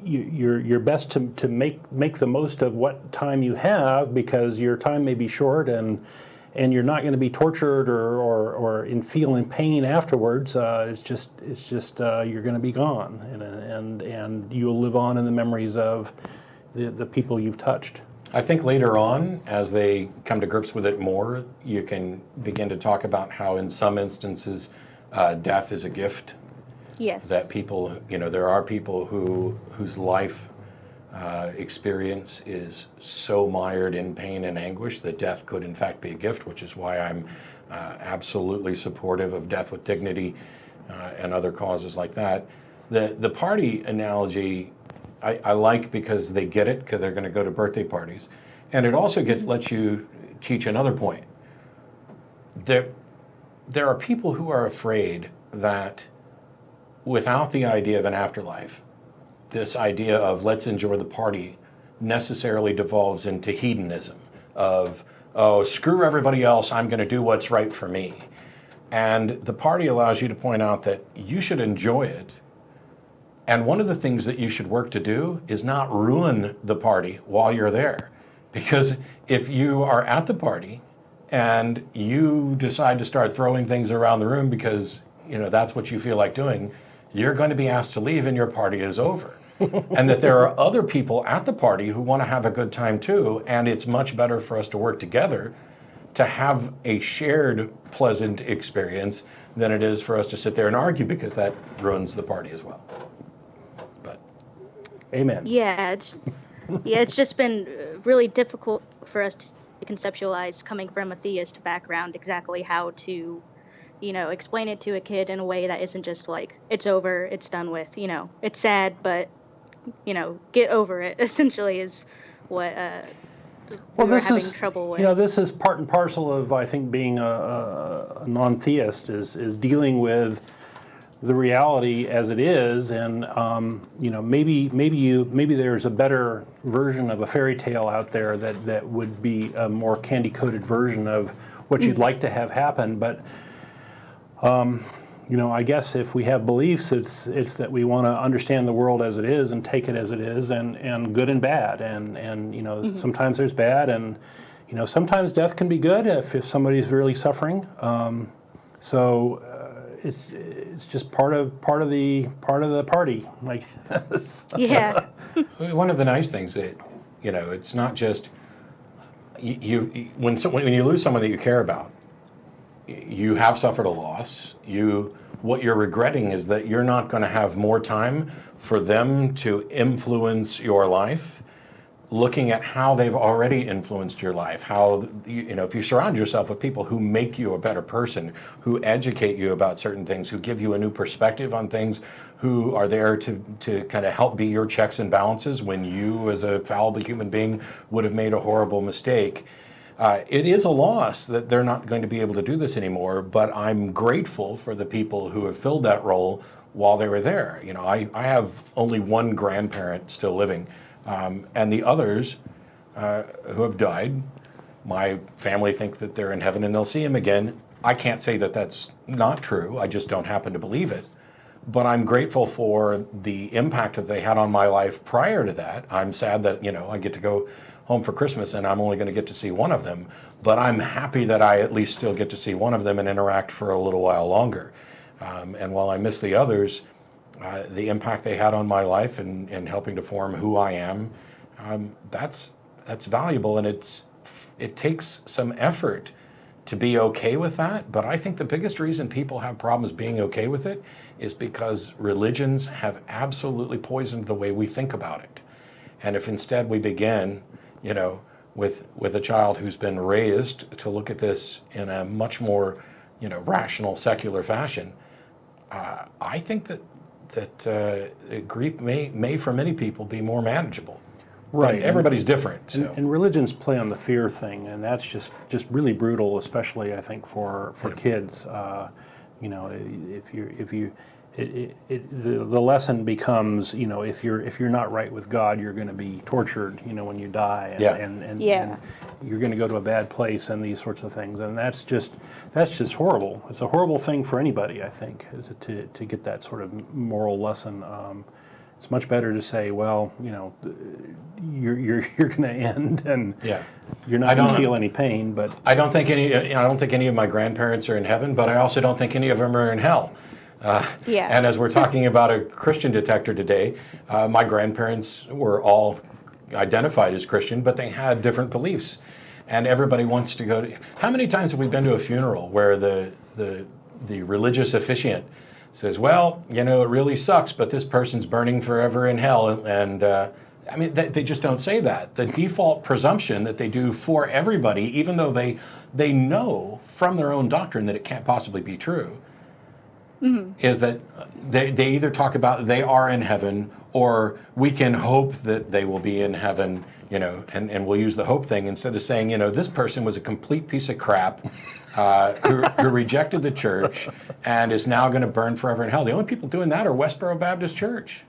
Speaker 2: you're best to make the most of what time you have, because your time may be short, and you're not going to be tortured or feeling pain afterwards. It's just you're going to be gone, and you'll live on in the memories of the people you've touched.
Speaker 1: I think later on, as they come to grips with it more, you can begin to talk about how in some instances death is a gift.
Speaker 4: Yes.
Speaker 1: That people, there are people whose life experience is so mired in pain and anguish that death could in fact be a gift, which is why I'm absolutely supportive of death with dignity and other causes like that. The party analogy I like, because they get it, because they're going to go to birthday parties, and it also lets you teach another point. There are people who are afraid that without the idea of an afterlife, this idea of let's enjoy the party necessarily devolves into hedonism of, oh, screw everybody else, I'm going to do what's right for me. And the party allows you to point out that you should enjoy it. And one of the things that you should work to do is not ruin the party while you're there. Because if you are at the party and you decide to start throwing things around the room because that's what you feel like doing, you're going to be asked to leave and your party is over. And that there are other people at the party who want to have a good time too, and it's much better for us to work together to have a shared pleasant experience than it is for us to sit there and argue, because that ruins the party as well. But
Speaker 2: Amen.
Speaker 4: Yeah, it's just been really difficult for us to conceptualize, coming from a theist background, exactly how to explain it to a kid in a way that isn't just like, it's over, it's done with, it's sad, but get over it, essentially, is what we're having trouble with.
Speaker 2: This is part and parcel of, I think, being a non-theist is dealing with the reality as it is, and maybe there's a better version of a fairy tale out there that would be a more candy-coated version of what you'd like to have happen, but I guess if we have beliefs, it's that we want to understand the world as it is and take it as it is, and good and bad, and sometimes there's bad, and sometimes death can be good if somebody's really suffering. It's just part of the party, like.
Speaker 4: Yeah.
Speaker 1: One of the nice things that it's not just when you lose someone that you care about. You have suffered a loss. What you're regretting is that you're not going to have more time for them to influence your life. looking at how they've already influenced your life, how, you know, if you surround yourself with people who make you a better person, who educate you about certain things, who give you a new perspective on things, who are there to kind of help be your checks and balances when you, as a fallible human being, would have made a horrible mistake. It is a loss that they're not going to be able to do this anymore, but I'm grateful for the people who have filled that role while they were there. You know, I have only one grandparent still living, and the others who have died, my family think that they're in heaven and they'll see him again. I can't say that that's not true. I just don't happen to believe it. But I'm grateful for the impact that they had on my life prior to that. I'm sad that, you know, I get to go home for Christmas and I'm only going to get to see one of them. But I'm happy that I at least still get to see one of them and interact for a little while longer. And while I miss the others, the impact they had on my life and helping to form who I am, that's valuable, and it takes some effort to be okay with that. But I think the biggest reason people have problems being okay with it is because religions have absolutely poisoned the way we think about it. And if instead we begin, you know, with a child who's been raised to look at this in a much more, you know, rational, secular fashion, I think that grief may for many people be more manageable.
Speaker 2: Right.
Speaker 1: But everybody's different. So.
Speaker 2: And religions play on the fear thing, and that's just really brutal, especially I think for kids. You know, the lesson becomes, you know, if you're not right with God, you're going to be tortured, you know, when you die, and you're going to go to a bad place, and these sorts of things, and that's just horrible. It's a horrible thing for anybody, I think, is to get that sort of moral lesson. It's much better to say, well, you know, you're going to end, and you're not going to feel any pain. But
Speaker 1: I don't think any of my grandparents are in heaven, but I also don't think any of them are in hell. And as we're talking about a Christian Detector today, my grandparents were all identified as Christian, but they had different beliefs, and everybody wants to go to. How many times have we been to a funeral where the religious officiant says, well, you know, it really sucks, but this person's burning forever in hell, and I mean, they just don't say that. The default presumption that they do for everybody, even though they know from their own doctrine that it can't possibly be true, is that they either talk about they are in heaven, or we can hope that they will be in heaven, you know, and we'll use the hope thing instead of saying, you know, this person was a complete piece of crap who rejected the church and is now going to burn forever in hell. The only people doing that are Westboro Baptist Church.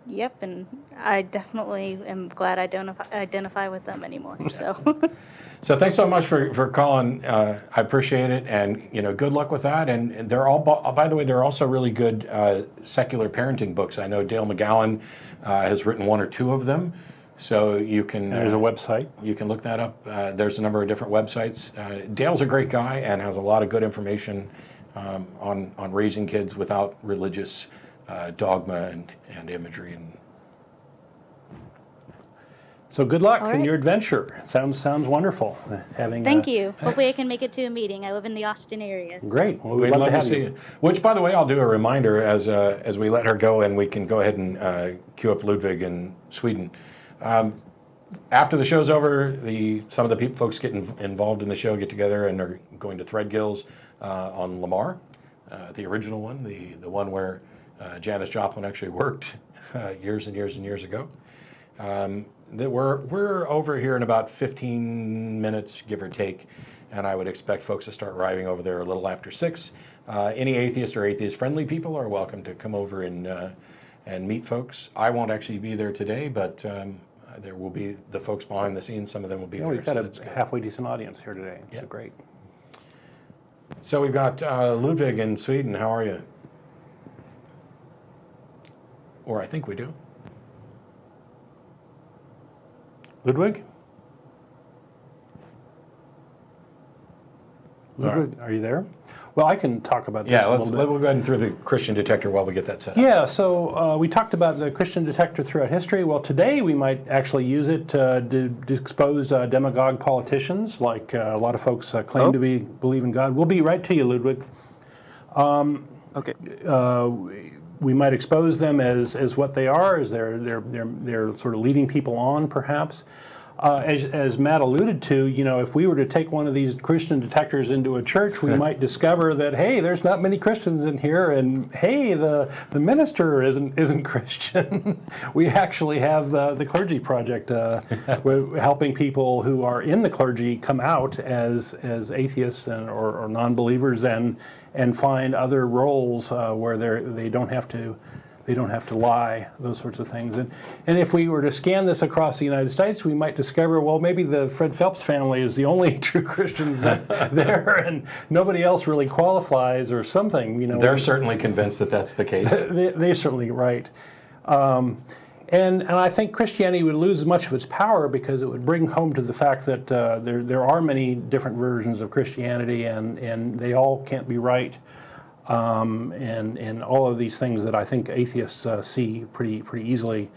Speaker 4: Yep, and I definitely am glad I don't identify with them anymore. So,
Speaker 1: so thanks so much for calling. I appreciate it, and you know, good luck with that. And they're all, by the way, they're also really good secular parenting books. I know Dale McGowan has written one or two of them, so you can.
Speaker 2: There's a website.
Speaker 1: You can look that up. There's a number of different websites. Dale's a great guy and has a lot of good information on raising kids without religious dogma and imagery.
Speaker 2: So good luck
Speaker 4: All
Speaker 2: in
Speaker 4: right.
Speaker 2: your adventure. Sounds wonderful.
Speaker 4: Thank you. Hopefully I can make it to a meeting. I live in the Austin area. So.
Speaker 2: Great. Well,
Speaker 1: We'd
Speaker 2: we'd
Speaker 1: love to
Speaker 2: have
Speaker 1: see you. Which, by the way, I'll do a reminder as we let her go, and we can go ahead and queue up Ludvig in Sweden. After the show's over, some of the folks get involved in the show get together and are going to Threadgills on Lamar, the original one, the one where Janis Joplin actually worked years and years and years ago. We're over here in about 15 minutes, give or take, and I would expect folks to start arriving over there a little after 6. Any atheist or atheist-friendly people are welcome to come over and meet folks. I won't actually be there today, but there will be the folks behind the scenes. Some of them will be there.
Speaker 2: We've got
Speaker 1: so
Speaker 2: a halfway decent audience here today. So great.
Speaker 1: So we've got Ludvig in Sweden. How are you? Or I think we do.
Speaker 2: Ludvig? Ludvig, are you there? Well, I can talk about this
Speaker 1: Yeah,
Speaker 2: a little bit.
Speaker 1: we'll go ahead and through the Christian Detector while we get that set up.
Speaker 2: Yeah, so we talked about the Christian Detector throughout history. Well, today we might actually use it to expose demagogue politicians, like a lot of folks claim to believe in God. We'll be right to you, Ludvig.
Speaker 5: Okay.
Speaker 2: we might expose them as what they are, as they're sort of leading people on, perhaps. As Matt alluded to, if we were to take one of these Christian detectors into a church, we might discover that, hey, there's not many Christians in here, and hey, the minister isn't Christian. We actually have the Clergy Project helping people who are in the clergy come out as atheists or non-believers and find other roles where they don't have to. They don't have to lie, those sorts of things. And if we were to scan this across the United States, we might discover, well, maybe the Fred Phelps family is the only true Christians there, and nobody else really qualifies or something.
Speaker 1: They're certainly convinced that that's the case.
Speaker 2: They're certainly right. And I think Christianity would lose much of its power because it would bring home to the fact that there are many different versions of Christianity, and they all can't be right. And all of these things that I think atheists see pretty easily.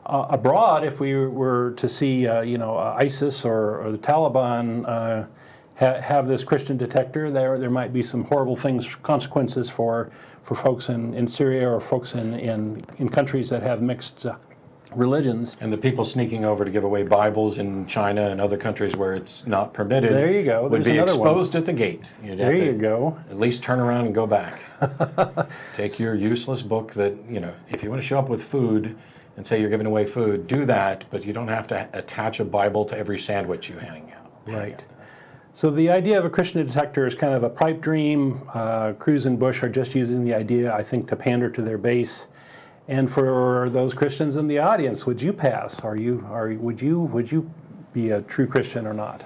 Speaker 2: Abroad, if we were to see, ISIS or the Taliban have this Christian detector, there might be some horrible consequences for folks in Syria or folks in countries that have mixed religions.
Speaker 1: And the people sneaking over to give away Bibles in China and other countries where it's not permitted
Speaker 2: There you go.
Speaker 1: would
Speaker 2: There's
Speaker 1: be
Speaker 2: another
Speaker 1: exposed at the gate.
Speaker 2: There you go.
Speaker 1: At least turn around and go back. Take your useless book that, if you want to show up with food and say you're giving away food, do that, but you don't have to attach a Bible to every sandwich you hang out.
Speaker 2: Right. So the idea of a Christian detector is kind of a pipe dream. Cruz and Bush are just using the idea, I think, to pander to their base. And for those Christians in the audience, would you pass? Would you be a true Christian or not?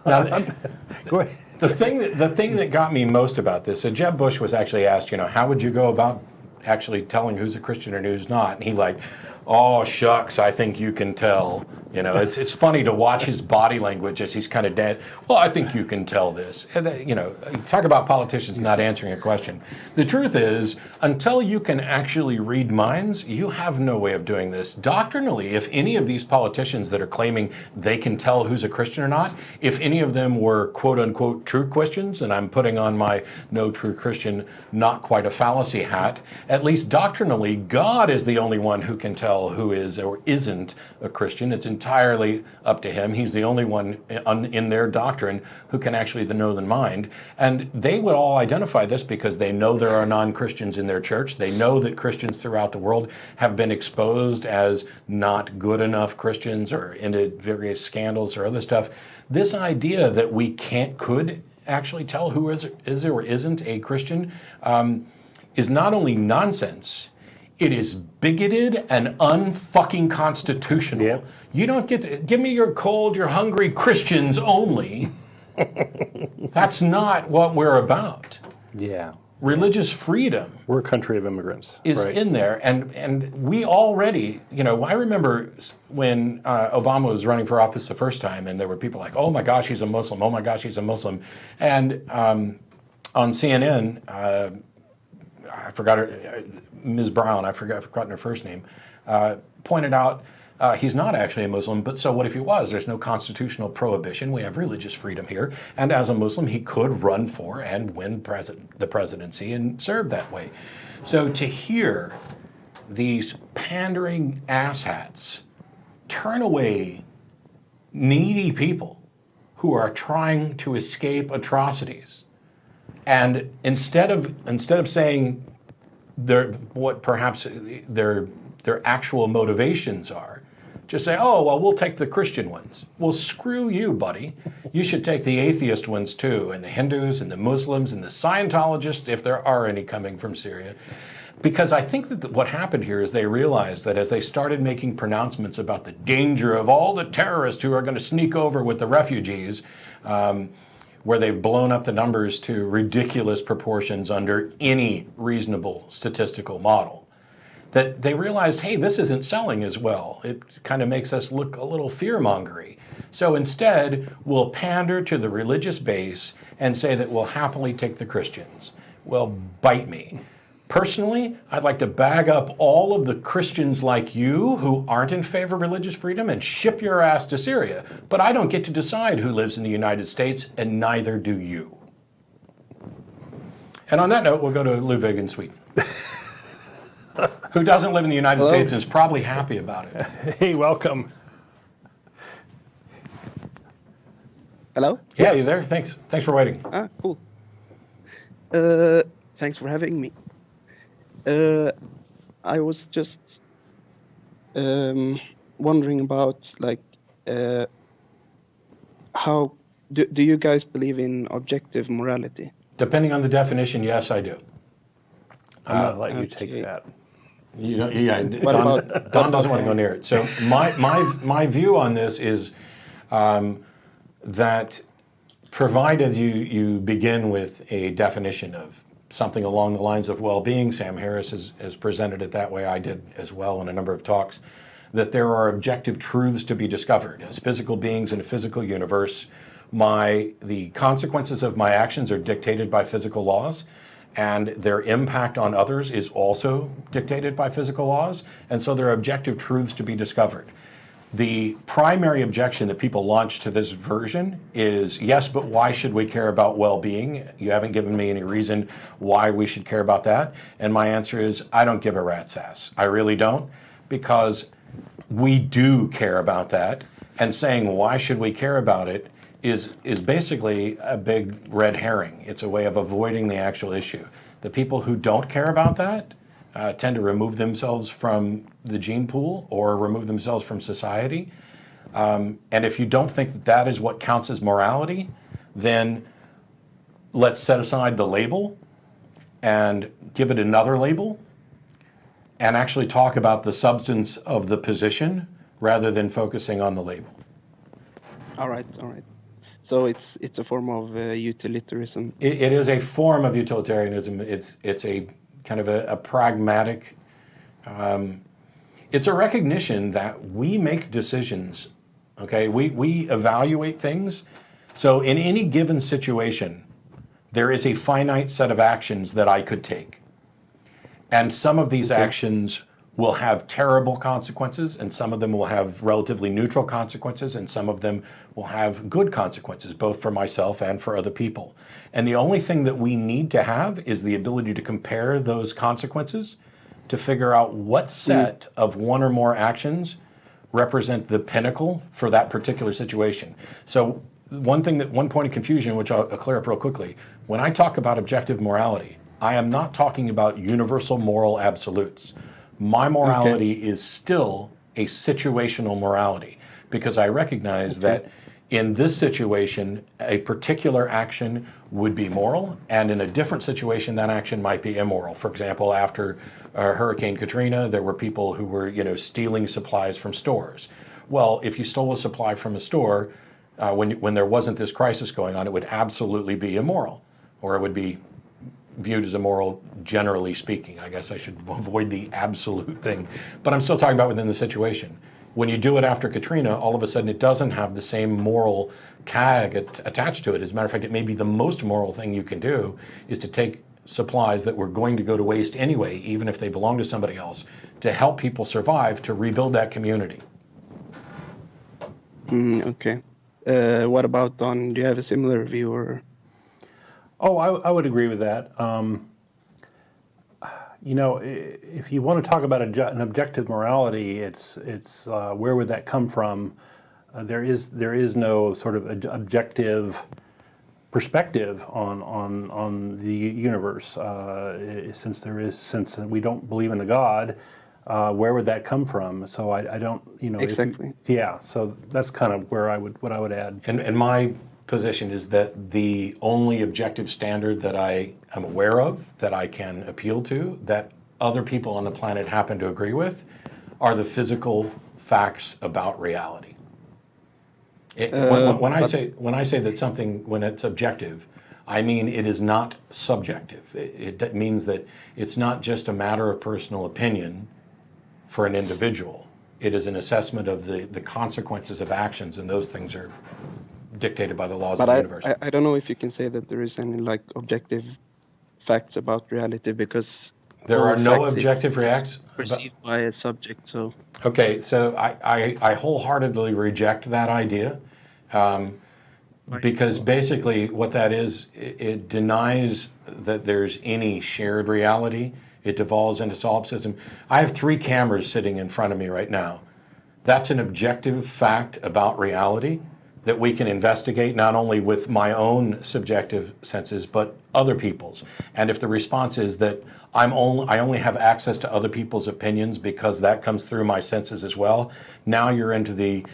Speaker 2: Go ahead.
Speaker 1: The thing that got me most about this, Jeb Bush was actually asked, how would you go about actually telling who's a Christian and who's not? And he oh shucks, I think you can tell. It's funny to watch his body language as he's kind of dead. Well, I think you can tell this. And talk about politicians not answering a question. The truth is, until you can actually read minds, you have no way of doing this. Doctrinally, if any of these politicians that are claiming they can tell who's a Christian or not, if any of them were quote unquote true Christians, and I'm putting on my no true Christian, not quite a fallacy hat, at least doctrinally, God is the only one who can tell who is or isn't a Christian. It's entirely up to him. He's the only one in their doctrine who can actually know the mind. And they would all identify this because they know there are non-Christians in their church. They know that Christians throughout the world have been exposed as not good enough Christians or into various scandals or other stuff. This idea that we could actually tell who is or isn't a Christian is not only nonsense, it is bigoted and unfucking constitutional.
Speaker 2: Yep.
Speaker 1: You don't get to give me your cold, your hungry Christians only. That's not what we're about.
Speaker 2: Yeah.
Speaker 1: Religious freedom
Speaker 2: We're a country of immigrants.
Speaker 1: is
Speaker 2: right.
Speaker 1: in there, and we already, I remember when Obama was running for office the first time, and there were people like, oh my gosh, he's a Muslim, oh my gosh, he's a Muslim. And on CNN, I forgot her, Ms. Brown, I've forgotten her first name, pointed out he's not actually a Muslim, but so what if he was? There's no constitutional prohibition. We have religious freedom here. And as a Muslim, he could run for and win the presidency and serve that way. So to hear these pandering asshats turn away needy people who are trying to escape atrocities, and instead of saying what perhaps their actual motivations are, just say, oh, well, we'll take the Christian ones. Well, screw you, buddy. You should take the atheist ones too, and the Hindus and the Muslims and the Scientologists, if there are any coming from Syria. Because I think that what happened here is they realized that as they started making pronouncements about the danger of all the terrorists who are going to sneak over with the refugees, where they've blown up the numbers to ridiculous proportions under any reasonable statistical model, that they realized, hey, this isn't selling as well. It kind of makes us look a little fear-mongery. So instead, we'll pander to the religious base and say that we'll happily take the Christians. Well, bite me. Personally, I'd like to bag up all of the Christians like you who aren't in favor of religious freedom and ship your ass to Syria. But I don't get to decide who lives in the United States, and neither do you. And on that note, we'll go to Ludvig in Sweden. who doesn't live in the United States and is probably happy about it.
Speaker 2: Hey, welcome.
Speaker 5: Hello?
Speaker 1: Yeah, you there? Thanks. Thanks for waiting.
Speaker 5: Ah, cool. Thanks for having me. I was just wondering about, like, how do you guys believe in objective morality?
Speaker 1: Depending on the definition, yes, I do.
Speaker 2: I'm going to let you
Speaker 5: okay.
Speaker 2: take that.
Speaker 1: You know, yeah,
Speaker 5: What
Speaker 1: Don,
Speaker 5: about-
Speaker 1: Don doesn't want to go near it. So my view on this is that provided you begin with a definition of something along the lines of well-being, Sam Harris has presented it that way, I did as well in a number of talks, that there are objective truths to be discovered. As physical beings in a physical universe, the consequences of my actions are dictated by physical laws, and their impact on others is also dictated by physical laws, and so there are objective truths to be discovered. The primary objection that people launch to this version is, yes, but why should we care about well-being? You haven't given me any reason why we should care about that. And my answer is, I don't give a rat's ass. I really don't, because we do care about that. And saying, why should we care about it, is basically a big red herring. It's a way of avoiding the actual issue. The people who don't care about that tend to remove themselves from the gene pool or remove themselves from society. And if you don't think that that is what counts as morality, then let's set aside the label and give it another label and actually talk about the substance of the position rather than focusing on the label.
Speaker 5: All right. So it's a form of utilitarianism.
Speaker 1: It is a form of utilitarianism. It's a kind of a pragmatic, it's a recognition that we make decisions, okay? We evaluate things. So in any given situation, there is a finite set of actions that I could take. And some of these actions will have terrible consequences, and some of them will have relatively neutral consequences, and some of them will have good consequences, both for myself and for other people. And the only thing that we need to have is the ability to compare those consequences to figure out what set of one or more actions represent the pinnacle for that particular situation. So one point of confusion, which I'll clear up real quickly, when I talk about objective morality, I am not talking about universal moral absolutes. My morality is still a situational morality, because I recognize that in this situation, a particular action would be moral, and in a different situation, that action might be immoral. For example, after Hurricane Katrina, there were people who were, stealing supplies from stores. Well, if you stole a supply from a store when there wasn't this crisis going on, it would absolutely be immoral, or it would be viewed as immoral, generally speaking. I guess I should avoid the absolute thing, but I'm still talking about within the situation. When you do it after Katrina, all of a sudden it doesn't have the same moral tag attached to it. As a matter of fact, it may be the most moral thing you can do is to take supplies that were going to go to waste anyway, even if they belong to somebody else, to help people survive, to rebuild that community.
Speaker 5: Okay. What about Don? Do you have a similar view, or?
Speaker 2: Oh, I would agree with that. If you want to talk about an objective morality, it's where would that come from? There is no sort of objective perspective on the universe. Since we don't believe in a God, where would that come from? So I don't,
Speaker 5: Exactly.
Speaker 2: So that's kind of where what I would add.
Speaker 1: And my position is that the only objective standard that I am aware of, that I can appeal to, that other people on the planet happen to agree with, are the physical facts about reality. When I say that something, when it's objective, I mean it is not subjective. It means that it's not just a matter of personal opinion for an individual. It is an assessment of the consequences of actions, and those things are dictated by the laws of the universe.
Speaker 5: I don't know if you can say that there is any objective facts about reality, because
Speaker 1: there
Speaker 5: all
Speaker 1: are no
Speaker 5: facts
Speaker 1: objective
Speaker 5: is
Speaker 1: facts
Speaker 5: perceived by a subject. So
Speaker 1: okay, so I wholeheartedly reject that idea, because basically what that is, it denies that there's any shared reality. it devolves into solipsism. I have 3 cameras sitting in front of me right now. That's an objective fact about reality that we can investigate not only with my own subjective senses, but other people's. And if the response is that I only have access to other people's opinions because that comes through my senses as well, now you're into the,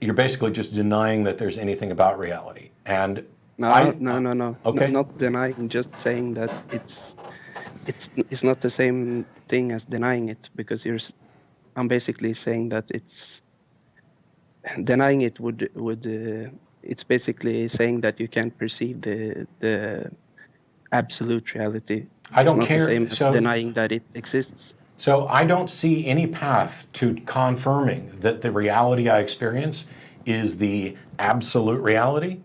Speaker 1: you're basically just denying that there's anything about reality. And
Speaker 5: No.
Speaker 1: Okay.
Speaker 5: Not denying, just saying that it's not the same thing as denying it, because I'm basically saying that denying it would it's basically saying that you can't perceive the absolute reality.
Speaker 1: I don't
Speaker 5: it's not
Speaker 1: care.
Speaker 5: the same as denying that it exists.
Speaker 1: So I don't see any path to confirming that the reality I experience is the absolute reality.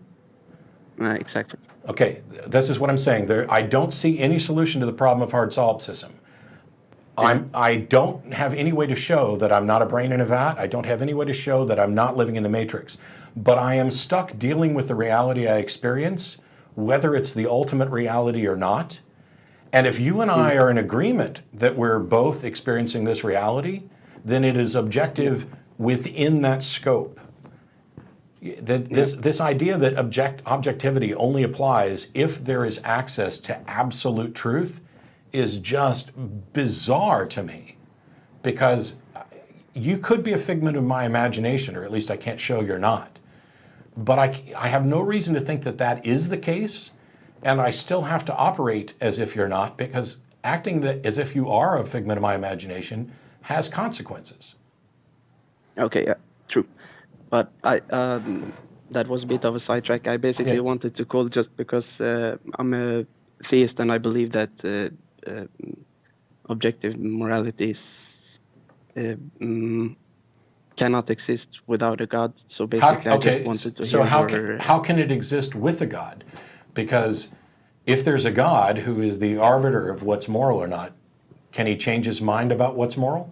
Speaker 5: Exactly.
Speaker 1: Okay, this is what I'm saying. I don't see any solution to the problem of hard solipsism. I don't have any way to show that I'm not a brain in a vat. I don't have any way to show that I'm not living in the matrix. But I am stuck dealing with the reality I experience, whether it's the ultimate reality or not. And if you and I are in agreement that we're both experiencing this reality, then it is objective within that scope. This idea that objectivity only applies if there is access to absolute truth is just bizarre to me, because you could be a figment of my imagination, or at least I can't show you're not. But I have no reason to think that that is the case, and I still have to operate as if you're not, because acting as if you are a figment of my imagination has consequences.
Speaker 5: Okay, yeah, true. But that was a bit of a sidetrack. I basically wanted to call just because I'm a theist and I believe that objective morality cannot exist without a God. So basically, I just wanted to hear
Speaker 1: how can it exist with a God? Because if there's a God who is the arbiter of what's moral or not, can he change his mind about what's moral?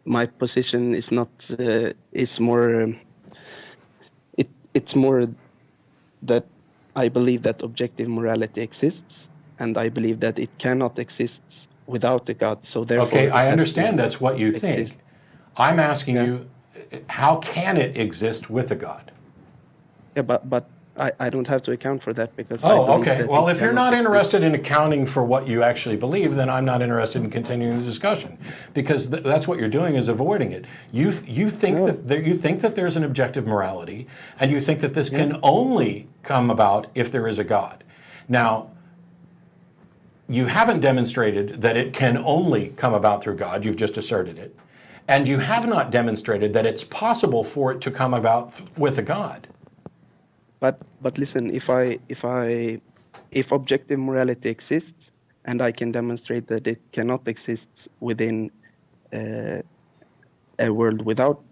Speaker 5: My position is not. It's more. It's more that I believe that objective morality exists, and I believe that it cannot exist without a God. So therefore,
Speaker 1: okay, I understand that's what you think. I'm asking you, how can it exist with a God?
Speaker 5: Yeah, but I don't have to account for that because.
Speaker 1: Okay. Well, if you're not interested in accounting for what you actually believe, then I'm not interested in continuing the discussion, because that's what you're doing, is avoiding it. You think that there's an objective morality, and you think that this can only come about if there is a God. Now, you haven't demonstrated that it can only come about through God. You've just asserted it, and you have not demonstrated that it's possible for it to come about with a God.
Speaker 5: But listen, if objective morality exists, and I can demonstrate that it cannot exist within a world without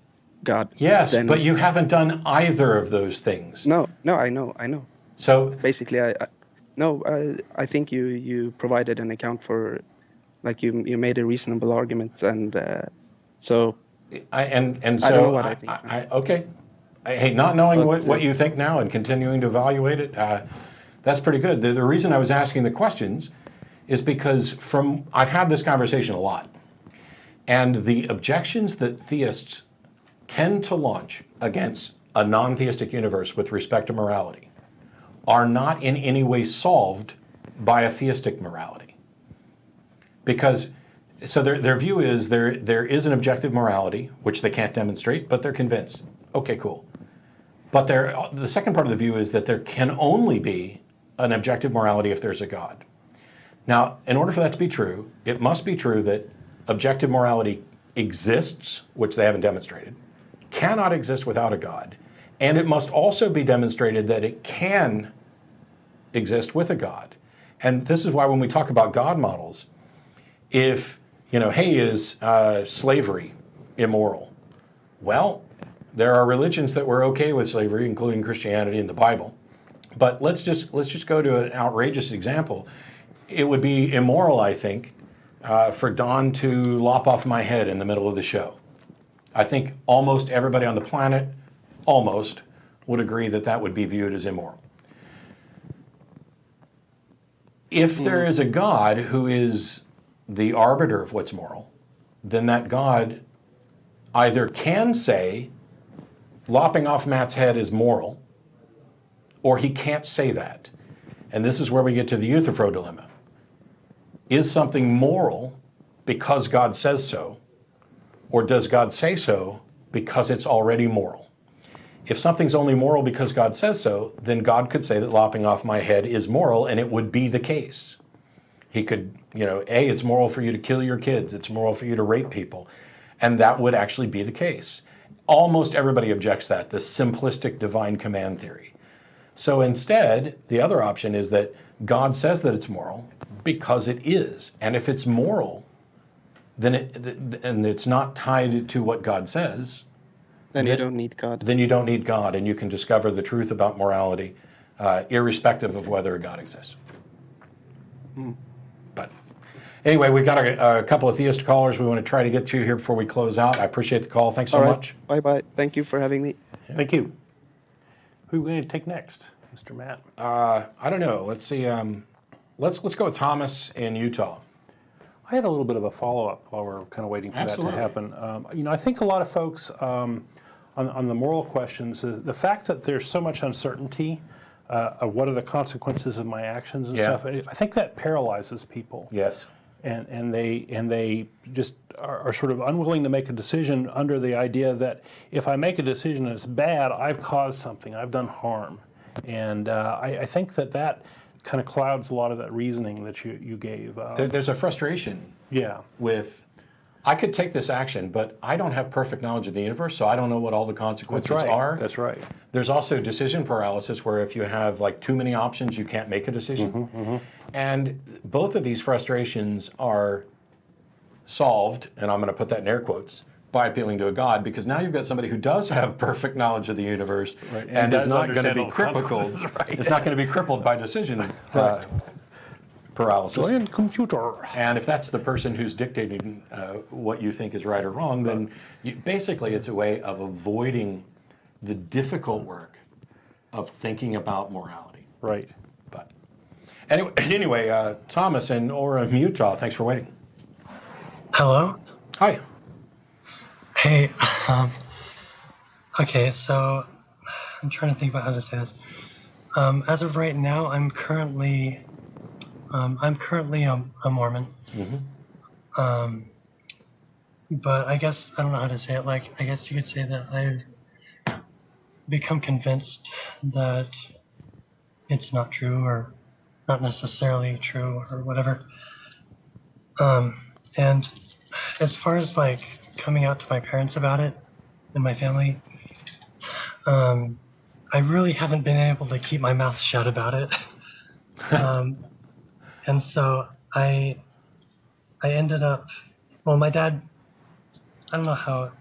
Speaker 5: God.
Speaker 1: Yes,
Speaker 5: then,
Speaker 1: but you haven't done either of those things.
Speaker 5: No, I know.
Speaker 1: So
Speaker 5: basically, I think you provided an account for, like you made a reasonable argument, and so.
Speaker 1: I don't
Speaker 5: know what I think.
Speaker 1: Okay. Hey, not knowing what you think now and continuing to evaluate it, that's pretty good. The reason I was asking the questions is because I've had this conversation a lot, and the objections that theists tend to launch against a non-theistic universe with respect to morality are not in any way solved by a theistic morality. Because, so their view is there is an objective morality, which they can't demonstrate, but they're convinced. Okay, cool. But the second part of the view is that there can only be an objective morality if there's a God. Now, in order for that to be true, it must be true that objective morality exists, which they haven't demonstrated, cannot exist without a God, and it must also be demonstrated that it can exist with a God. And this is why when we talk about God models, if, hey, is slavery immoral? Well, there are religions that were okay with slavery, including Christianity and the Bible. But let's just go to an outrageous example. It would be immoral, I think, for Don to lop off my head in the middle of the show. I think almost everybody on the planet, would agree that that would be viewed as immoral. If there is a God who is the arbiter of what's moral, then that God either can say, lopping off Matt's head is moral, or he can't say that. And this is where we get to the Euthyphro dilemma. Is something moral because God says so, or does God say so because it's already moral? If something's only moral because God says so, then God could say that lopping off my head is moral, and it would be the case. He could, it's moral for you to kill your kids, it's moral for you to rape people, and that would actually be the case. Almost everybody objects that, the simplistic divine command theory. So instead, the other option is that God says that it's moral because it is. And if it's moral, then it's not tied to what God says,
Speaker 5: Then you don't need God.
Speaker 1: then you don't need God, and you can discover the truth about morality, irrespective of whether God exists. But anyway, we've got a couple of theist callers we want to try to get to here before we close out. I appreciate the call. Thanks so much.
Speaker 5: Bye-bye. Thank you for having me.
Speaker 2: Thank you. Who are we going to take next, Mr. Matt?
Speaker 1: I don't know. Let's see. Let's go with Thomas in Utah.
Speaker 2: I had a little bit of a follow-up while we're kind of waiting for
Speaker 1: Absolutely.
Speaker 2: that to happen. I think a lot of folks on the moral questions, the fact that there's so much uncertainty of what are the consequences of my actions and
Speaker 1: Yeah.
Speaker 2: stuff, I think that paralyzes people.
Speaker 1: Yes.
Speaker 2: And they just are sort of unwilling to make a decision under the idea that if I make a decision and it's bad, I've caused something, I've done harm. And I think that kind of clouds a lot of that reasoning that you gave.
Speaker 1: There's a frustration
Speaker 2: Yeah.
Speaker 1: with, I could take this action, but I don't have perfect knowledge of the universe, so I don't know what all the consequences
Speaker 2: That's right.
Speaker 1: are.
Speaker 2: That's right.
Speaker 1: There's also decision paralysis, where if you have like too many options, you can't make a decision. And both of these frustrations are solved, and I'm going to put that in air quotes, by appealing to a God, because now you've got somebody who does have perfect knowledge of the universe,
Speaker 2: Right.
Speaker 1: and is
Speaker 2: does
Speaker 1: not going to
Speaker 2: understand
Speaker 1: be
Speaker 2: all the
Speaker 1: crippled.
Speaker 2: consequences, right.
Speaker 1: It's not going to be crippled by decision paralysis.
Speaker 2: Giant computer.
Speaker 1: And if that's the person who's dictating what you think is right or wrong, then basically it's a way of avoiding the difficult work of thinking about morality.
Speaker 2: Right.
Speaker 1: But anyway, Thomas in Orem, Utah, thanks for waiting.
Speaker 6: Hello?
Speaker 1: Hi.
Speaker 6: Hey, okay, so I'm trying to think about how to say this. As of right now, I'm currently a Mormon. But I guess, I don't know how to say it, like, I guess you could say that I've become convinced that it's not true, or not necessarily true, or whatever. And as far as, like, coming out to my parents about it and my family, I really haven't been able to keep my mouth shut about it. And so I ended up, well, my dad, I don't know how,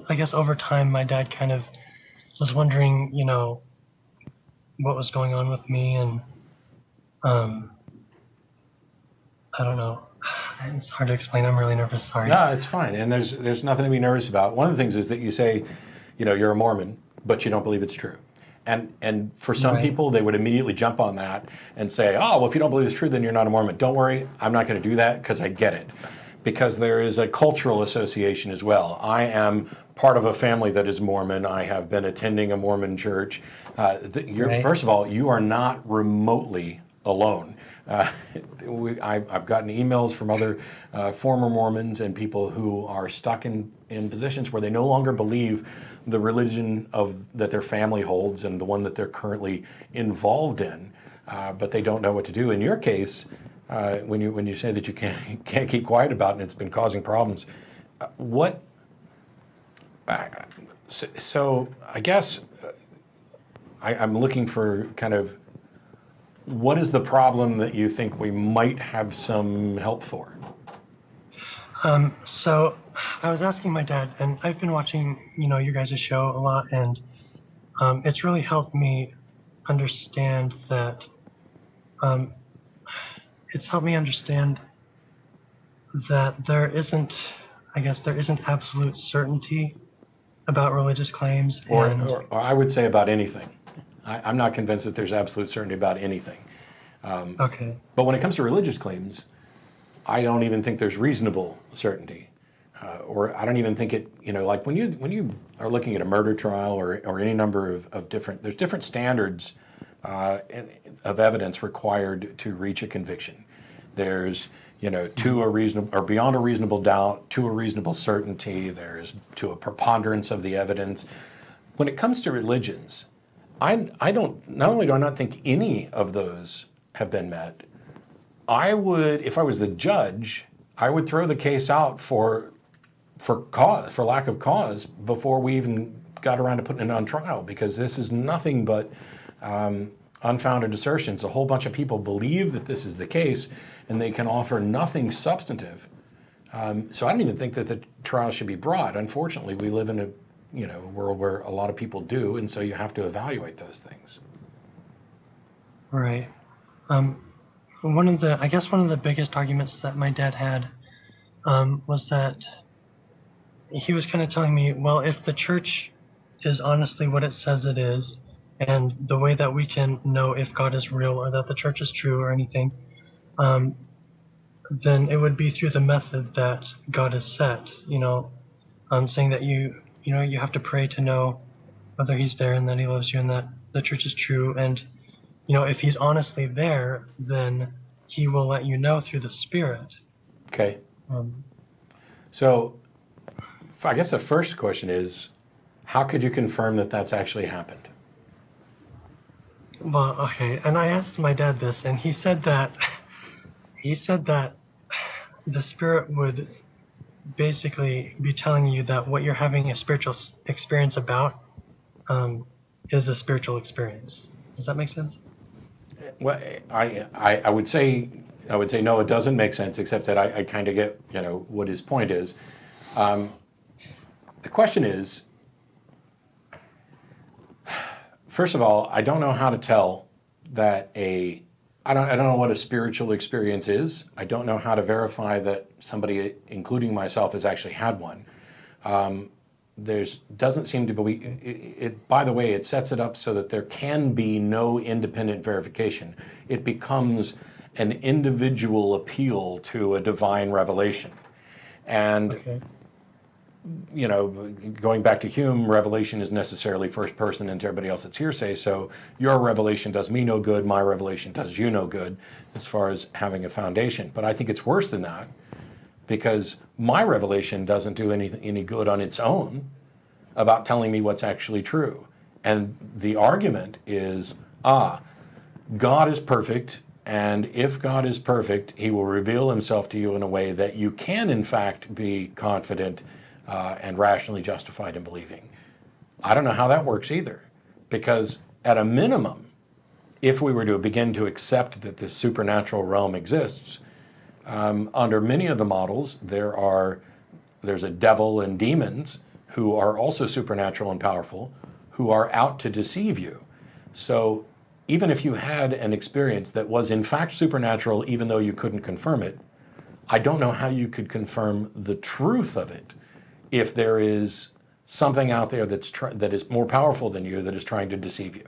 Speaker 6: I guess over time my dad kind of was wondering, what was going on with me, and I don't know. It's hard to explain. I'm really nervous. Sorry.
Speaker 1: No, it's fine. And there's nothing to be nervous about. One of the things is that you say, you're a Mormon, but you don't believe it's true. And for some
Speaker 6: Right.
Speaker 1: people, they would immediately jump on that and say, oh, well, if you don't believe it's true, then you're not a Mormon. Don't worry, I'm not going to do that, because I get it. Because there is a cultural association as well. I am part of a family that is Mormon. I have been attending a Mormon church.
Speaker 6: Right.
Speaker 1: First of all, you are not remotely alone. I've gotten emails from other former Mormons and people who are stuck in positions where they no longer believe the religion that their family holds and the one that they're currently involved in, but they don't know what to do. In your case, when you say that you can't keep quiet about it and it's been causing problems, so I guess I'm looking for kind of, what is the problem that you think we might have some help for?
Speaker 6: So I was asking my dad, and I've been watching, you guys' show a lot, and it's really helped me understand that, there isn't absolute certainty about religious claims.
Speaker 1: Or I would say about anything. I'm not convinced that there's absolute certainty about anything.
Speaker 6: Okay.
Speaker 1: But when it comes to religious claims, I don't even think there's reasonable certainty. Or I don't even think it, like when you are looking at a murder trial or any number of there's different standards of evidence required to reach a conviction. There's, to a reasonable, or beyond a reasonable doubt, to a reasonable certainty, there's to a preponderance of the evidence. When it comes to religions, not only do I not think any of those have been met, I would, if I was the judge, I would throw the case out for lack of cause before we even got around to putting it on trial, because this is nothing but unfounded assertions. A whole bunch of people believe that this is the case, and they can offer nothing substantive. So I don't even think that the trial should be brought. Unfortunately, we live in a world where a lot of people do, and so you have to evaluate those things.
Speaker 6: Right. One of the biggest arguments that my dad had was that he was kind of telling me, well, if the church is honestly what it says it is, and the way that we can know if God is real or that the church is true or anything, then it would be through the method that God has set. Saying that you have to pray to know whether He's there and that He loves you and that the church is true. And if He's honestly there, then He will let you know through the Spirit.
Speaker 1: Okay. So I guess the first question is, how could you confirm that that's actually happened?
Speaker 6: Well, okay, and I asked my dad this, and he said that the Spirit would basically be telling you that what you're having a spiritual experience about is a spiritual experience. Does that make sense?
Speaker 1: Well, I would say no, it doesn't make sense, except that I kind of get what his point is. The question is, first of all, I don't know how to tell that I don't know what a spiritual experience is. I don't know how to verify that somebody, including myself, has actually had one. Doesn't seem to be. By the way, it sets it up so that there can be no independent verification. It becomes an individual appeal to a divine revelation, and.
Speaker 6: Okay.
Speaker 1: Going back to Hume, revelation is necessarily first person, and to everybody else it's hearsay. So your revelation does me no good, my revelation does you no good, as far as having a foundation. But I think it's worse than that, because my revelation doesn't do any good on its own about telling me what's actually true. And the argument is, God is perfect, and if God is perfect, He will reveal Himself to you in a way that you can, in fact, be confident and rationally justified in believing. I don't know how that works either, because at a minimum, if we were to begin to accept that this supernatural realm exists, under many of the models, there's a devil and demons who are also supernatural and powerful, who are out to deceive you. So even if you had an experience that was in fact supernatural, even though you couldn't confirm it, I don't know how you could confirm the truth of it if there is something out there that is more powerful than you that is trying to deceive you.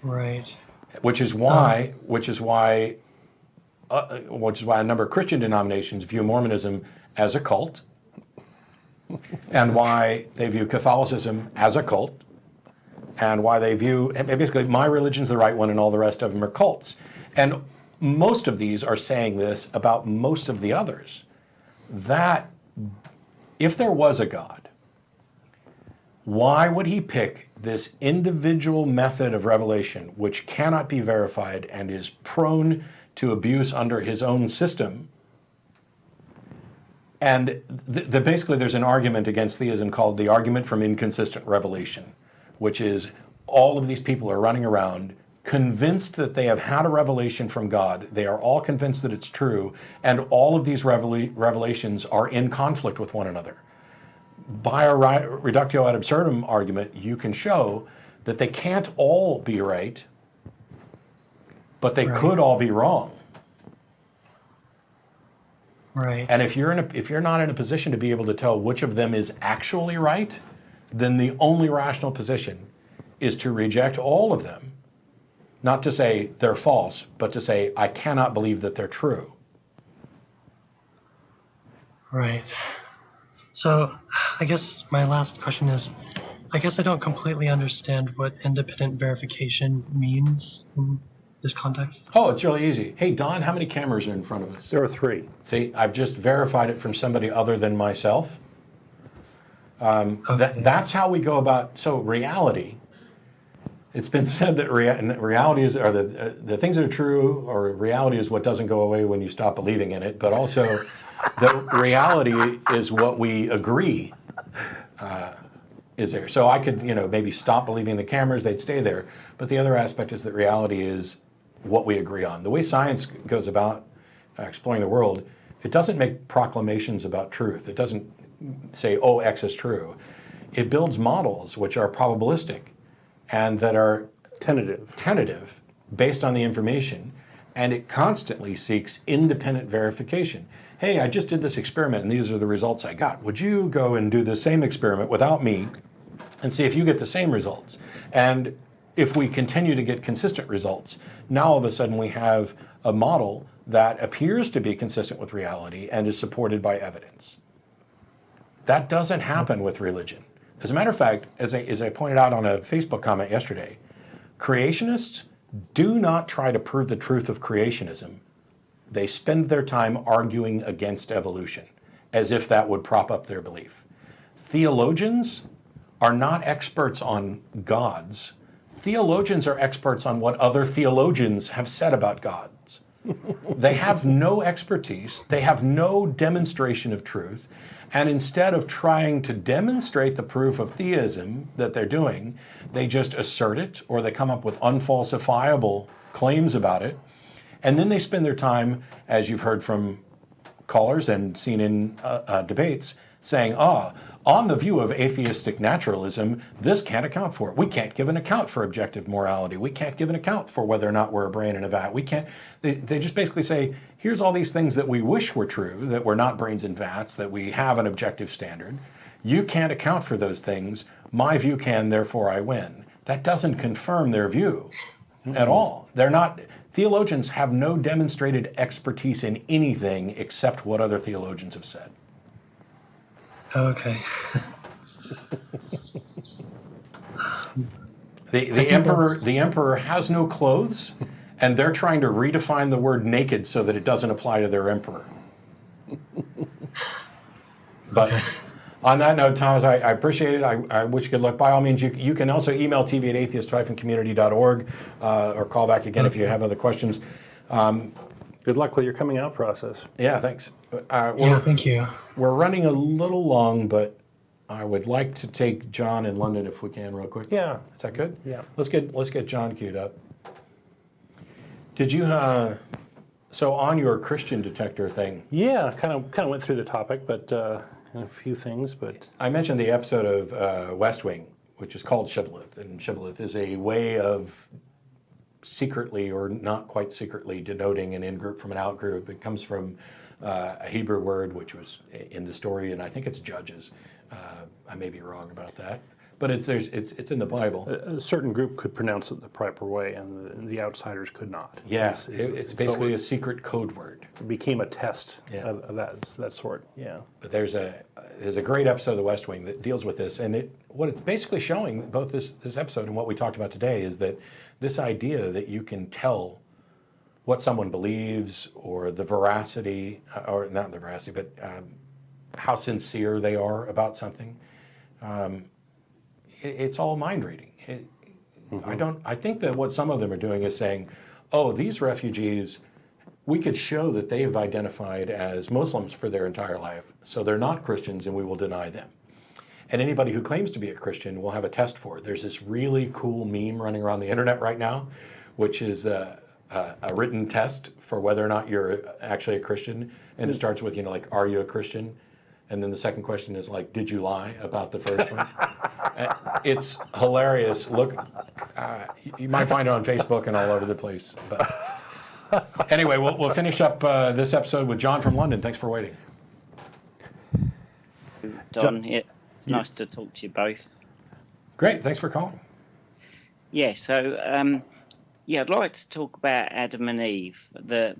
Speaker 6: Right.
Speaker 1: Which is why a number of Christian denominations view Mormonism as a cult, and why they view Catholicism as a cult, and why they view basically my religion's the right one and all the rest of them are cults. And most of these are saying this about most of the others, that if there was a God, why would He pick this individual method of revelation, which cannot be verified and is prone to abuse under His own system? And basically there's an argument against theism called the argument from inconsistent revelation, which is all of these people are running around convinced that they have had a revelation from God. They are all convinced that it's true, and all of these revelations are in conflict with one another. By a reductio ad absurdum argument, you can show that they can't all be right, but they could all be wrong.
Speaker 6: Right.
Speaker 1: And if you're not in a position to be able to tell which of them is actually right, then the only rational position is to reject all of them Not to say they're false, but to say, I cannot believe that they're true.
Speaker 6: Right. So, I guess my last question is, I guess I don't completely understand what independent verification means in this context.
Speaker 1: Oh, it's really easy. Hey, Don, how many cameras are in front of us?
Speaker 2: There are 3.
Speaker 1: See, I've just verified it from somebody other than myself.
Speaker 6: Okay.
Speaker 1: That's how we go about. So reality. It's been said that reality is, or the things that are true, or reality is what doesn't go away when you stop believing in it. But also, the reality is what we agree is there. So I could, maybe stop believing the cameras; they'd stay there. But the other aspect is that reality is what we agree on. The way science goes about exploring the world, it doesn't make proclamations about truth. It doesn't say, "Oh, X is true." It builds models which are probabilistic and that are tentative based on the information, and it constantly seeks independent verification. Hey, I just did this experiment and these are the results I got. Would you go and do the same experiment without me and see if you get the same results? And if we continue to get consistent results, now all of a sudden we have a model that appears to be consistent with reality and is supported by evidence. That doesn't happen with religion. As a matter of fact, as I pointed out on a Facebook comment yesterday, creationists do not try to prove the truth of creationism. They spend their time arguing against evolution, as if that would prop up their belief. Theologians are not experts on gods. Theologians are experts on what other theologians have said about gods. They have no expertise, they have no demonstration of truth, and instead of trying to demonstrate the proof of theism that they're doing, they just assert it, or they come up with unfalsifiable claims about it, and then they spend their time, as you've heard from callers and seen in debates, saying, on the view of atheistic naturalism, this can't account for it. We can't give an account for objective morality. We can't give an account for whether or not we're a brain in a vat. We can't. They just basically say, here's all these things that we wish were true, that we're not brains in vats, that we have an objective standard. You can't account for those things. My view can, therefore I win. That doesn't confirm their view at all. They're not. Theologians have no demonstrated expertise in anything except what other theologians have said.
Speaker 6: Okay.
Speaker 1: The emperor has no clothes, and they're trying to redefine the word naked so that it doesn't apply to their emperor. But on that note, Thomas, I appreciate it. I wish you good luck. By all means, you can also email tv@atheist-community.org or call back again if you have other questions.
Speaker 2: Good luck with your coming out process.
Speaker 1: Yeah, thanks.
Speaker 6: Thank you.
Speaker 1: We're running a little long, but I would like to take John in London if we can, real quick.
Speaker 2: Yeah.
Speaker 1: Is that good?
Speaker 2: Yeah.
Speaker 1: Let's get John queued up. Did you so on your Christian Detector thing?
Speaker 2: Yeah, kind of went through the topic, but a few things. But
Speaker 1: I mentioned the episode of West Wing, which is called Shibboleth, and Shibboleth is a way of secretly or not quite secretly denoting an in-group from an out-group. It comes from a Hebrew word, which was in the story, and I think it's Judges. I may be wrong about that, but it's in the Bible.
Speaker 2: a certain group could pronounce it the proper way, and the outsiders could not.
Speaker 1: Yeah, it's basically a secret code word.
Speaker 2: It became a test
Speaker 1: Yeah.
Speaker 2: of that sort. Yeah.
Speaker 1: But there's a great episode of The West Wing that deals with this, and what it's basically showing, both this episode and what we talked about today, is that this idea that you can tell what someone believes or the veracity, or not the veracity, but how sincere they are about something, it's all mind reading. I think that what some of them are doing is saying, oh, these refugees, we could show that they've identified as Muslims for their entire life, so they're not Christians and we will deny them. And anybody who claims to be a Christian will have a test for it. There's this really cool meme running around the internet right now, which is a written test for whether or not you're actually a Christian. And it starts with, like, are you a Christian? And then the second question is like, did you lie about the first one? It's hilarious. Look, you might find it on Facebook and all over the place. But anyway, we'll finish up this episode with John from London. Thanks for waiting.
Speaker 7: Don, it's nice to talk to you both.
Speaker 1: Great, thanks for calling.
Speaker 7: Yeah, so Yeah, I'd like to talk about Adam and Eve, that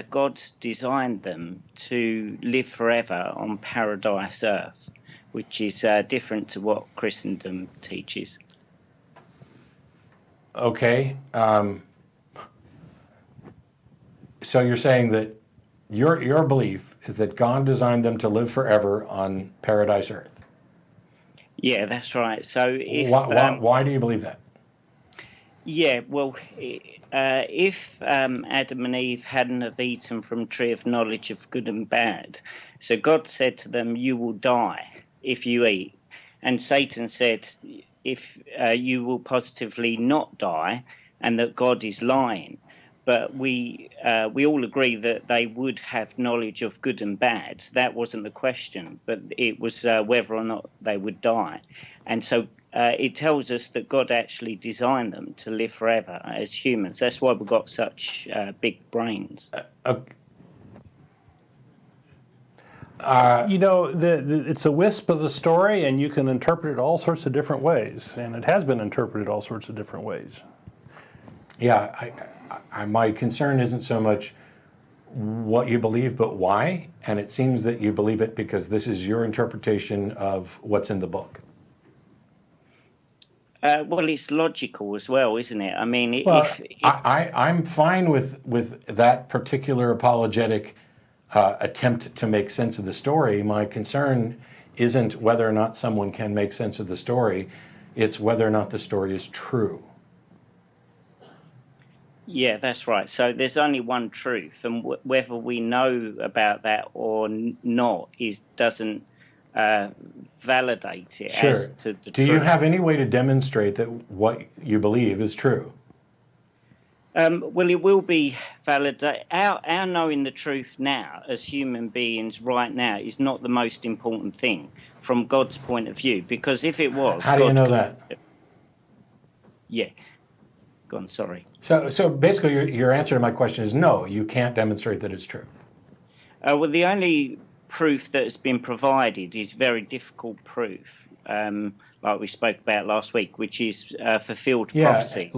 Speaker 7: God designed them to live forever on paradise earth, which is different to what Christendom teaches.
Speaker 1: Okay. So you're saying that your belief is that God designed them to live forever on paradise earth.
Speaker 7: Yeah, that's right. So if
Speaker 1: Why do you believe that?
Speaker 7: yeah, well, if Adam and Eve hadn't have eaten from tree of knowledge of good and bad, so God said to them, "You will die if you eat," and Satan said, "If you will positively not die," and that God is lying. But we all agree that they would have knowledge of good and bad. That wasn't the question, but it was whether or not they would die. And so it tells us that God actually designed them to live forever as humans. That's why we've got such big brains.
Speaker 2: You know, it's a wisp of a story, and you can interpret it all sorts of different ways, and it has been interpreted all sorts of different ways.
Speaker 1: Yeah, my concern isn't so much what you believe, but why. And it seems that you believe it because this is your interpretation of what's in the book.
Speaker 7: Well, it's logical as well, isn't it? I mean,
Speaker 1: Well,
Speaker 7: if
Speaker 1: I'm fine with that particular apologetic attempt to make sense of the story. My concern isn't whether or not someone can make sense of the story. It's whether or not the story is true.
Speaker 7: yeah, that's right. So there's only one truth, and whether we know about that or not doesn't validate it
Speaker 1: Sure.
Speaker 7: as to the
Speaker 1: Do
Speaker 7: truth.
Speaker 1: you have any way to demonstrate that what you believe is true?
Speaker 7: Well, it will be validated. Our knowing the truth now, as human beings right now, is not the most important thing from God's point of view. Because if it was,
Speaker 1: How do you
Speaker 7: God
Speaker 1: know
Speaker 7: could-
Speaker 1: that?
Speaker 7: Yeah. Go on, sorry.
Speaker 1: So basically, your answer to my question is no, you can't demonstrate that it's true.
Speaker 7: Well, the only proof that has been provided is very difficult proof, like we spoke about last week, which is fulfilled prophecy.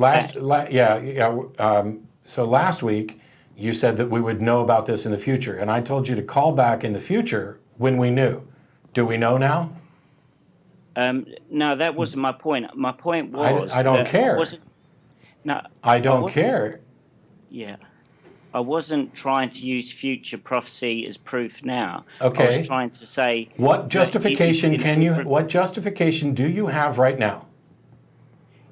Speaker 1: So last week, you said that we would know about this in the future, and I told you to call back in the future when we knew. Do we know now?
Speaker 7: No, that wasn't my point. My point was
Speaker 1: I don't
Speaker 7: that
Speaker 1: care.
Speaker 7: No,
Speaker 1: I don't
Speaker 7: wasn't-
Speaker 1: care.
Speaker 7: Yeah. I wasn't trying to use future prophecy as proof now.
Speaker 1: Okay.
Speaker 7: I was trying to say
Speaker 1: What justification what justification do you have right now?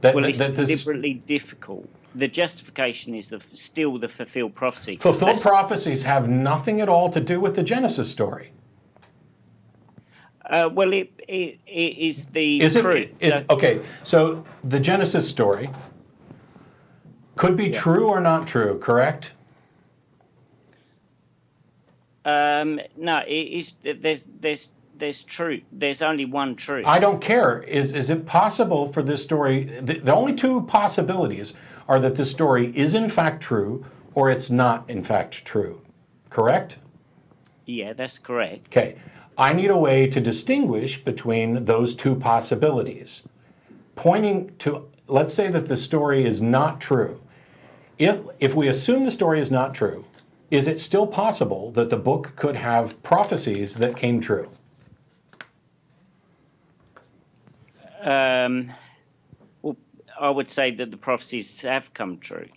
Speaker 7: Well, it's deliberately difficult. The justification is still the fulfilled prophecy.
Speaker 1: Fulfilled prophecies have nothing at all to do with the Genesis story.
Speaker 7: Well, it is the
Speaker 1: Is
Speaker 7: truth.
Speaker 1: it? Okay, so the Genesis story could be true or not true, correct?
Speaker 7: No, it is. There's truth. There's only one truth.
Speaker 1: I don't care. Is it possible for this story? The only two possibilities are that this story is in fact true or it's not in fact true, correct?
Speaker 7: Yeah, that's correct.
Speaker 1: Okay. I need a way to distinguish between those two possibilities. Pointing to, let's say that the story is not true. If we assume the story is not true, is it still possible that the book could have prophecies that came true?
Speaker 7: Well, I would say that the prophecies have come true.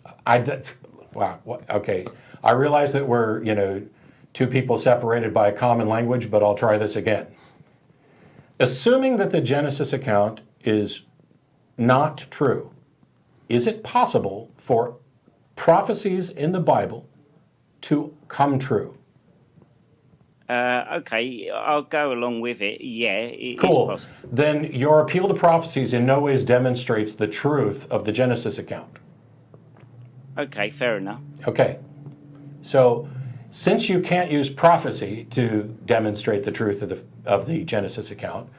Speaker 1: Wow. Okay. I realize that we're, two people separated by a common language, but I'll try this again. Assuming that the Genesis account is not true, is it possible for prophecies in the Bible to come true?
Speaker 7: Okay, I'll go along with it. Yeah, it is
Speaker 1: Cool.
Speaker 7: possible.
Speaker 1: Then your appeal to prophecies in no ways demonstrates the truth of the Genesis account.
Speaker 7: Okay, fair enough.
Speaker 1: Okay. So since you can't use prophecy to demonstrate the truth of the Genesis account,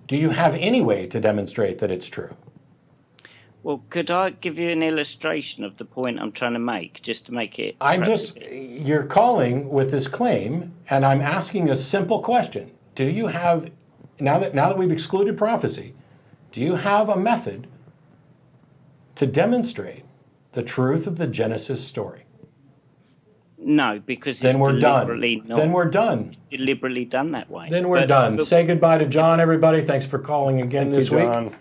Speaker 1: do you have any way to demonstrate that it's true?
Speaker 7: Well, could I give you an illustration of the point I'm trying to make, just to make it...
Speaker 1: You're calling with this claim, and I'm asking a simple question. Do you have, now that we've excluded prophecy, do you have a method to demonstrate the truth of the Genesis story?
Speaker 7: No, because
Speaker 1: Then
Speaker 7: it's
Speaker 1: we're done.
Speaker 7: deliberately not.
Speaker 1: Then we're done.
Speaker 7: It's deliberately done that way.
Speaker 1: Then we're done. Say goodbye to John, everybody. Thanks for calling again this week.
Speaker 2: John.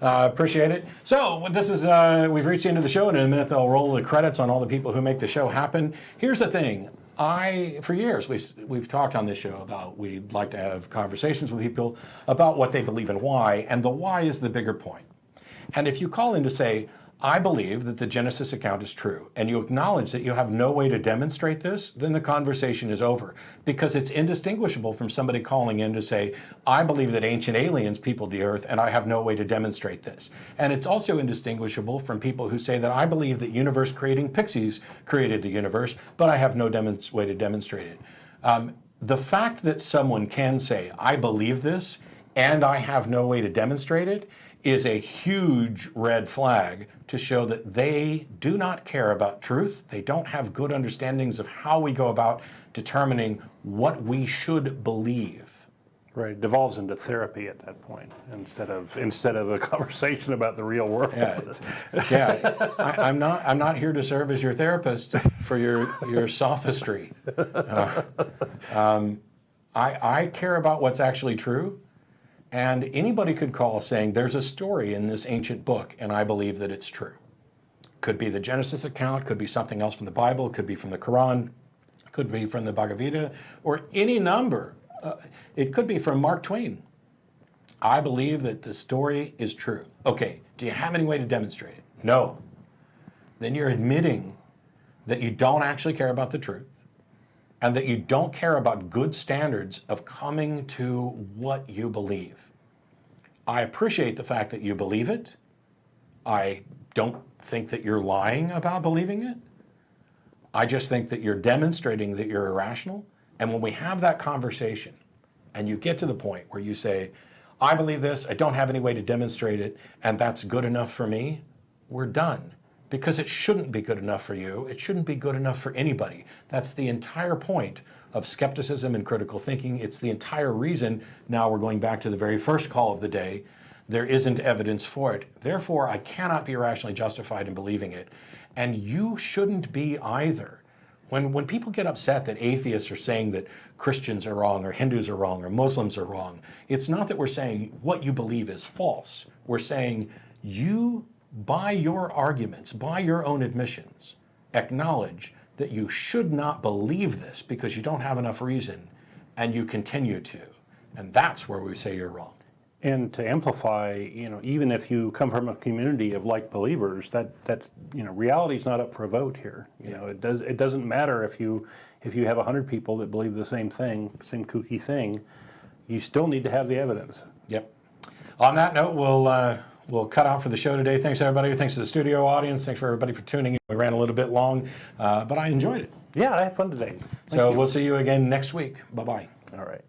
Speaker 1: Appreciate it. So this is we've reached the end of the show, and in a minute they'll roll the credits on all the people who make the show happen. Here's the thing. For years, we've talked on this show about we'd like to have conversations with people about what they believe and why, and the why is the bigger point. And if you call in to say, I believe that the Genesis account is true, and you acknowledge that you have no way to demonstrate this, then the conversation is over, because it's indistinguishable from somebody calling in to say, I believe that ancient aliens peopled the earth, and I have no way to demonstrate this. And it's also indistinguishable from people who say that I believe that universe-creating pixies created the universe, but I have no way to demonstrate it. The fact that someone can say, I believe this, and I have no way to demonstrate it, is a huge red flag to show that they do not care about truth. They don't have good understandings of how we go about determining what we should believe.
Speaker 2: Right, it devolves into therapy at that point instead of a conversation about the real world.
Speaker 1: I'm not here to serve as your therapist for your sophistry. I care about what's actually true. And anybody could call saying, there's a story in this ancient book, and I believe that it's true. Could be the Genesis account, could be something else from the Bible, could be from the Quran, could be from the Bhagavad Gita, or any number. It could be from Mark Twain. I believe that the story is true. Okay, do you have any way to demonstrate it? No. Then you're admitting that you don't actually care about the truth, and that you don't care about good standards of coming to what you believe. I appreciate the fact that you believe it. I don't think that you're lying about believing it. I just think that you're demonstrating that you're irrational. And when we have that conversation, and you get to the point where you say, I believe this, I don't have any way to demonstrate it, and that's good enough for me, we're done. Because it shouldn't be good enough for you. It shouldn't be good enough for anybody. That's the entire point of skepticism and critical thinking. It's the entire reason, now we're going back to the very first call of the day, there isn't evidence for it. Therefore, I cannot be rationally justified in believing it. And you shouldn't be either. When people get upset that atheists are saying that Christians are wrong, or Hindus are wrong, or Muslims are wrong, it's not that we're saying what you believe is false. We're saying you, by your arguments, by your own admissions, acknowledge that you should not believe this because you don't have enough reason, and you continue to. And that's where we say you're wrong.
Speaker 2: And to amplify, even if you come from a community of like believers, that's reality's not up for a vote here. It doesn't matter if you have 100 people that believe the same thing, same kooky thing. You still need to have the evidence.
Speaker 1: Yep. On that note, we'll cut out for the show today. Thanks, everybody. Thanks to the studio audience. Thanks for everybody for tuning in. We ran a little bit long, but I enjoyed it.
Speaker 2: Yeah, I had fun today.
Speaker 1: So we'll see you again next week. Bye-bye.
Speaker 2: All right.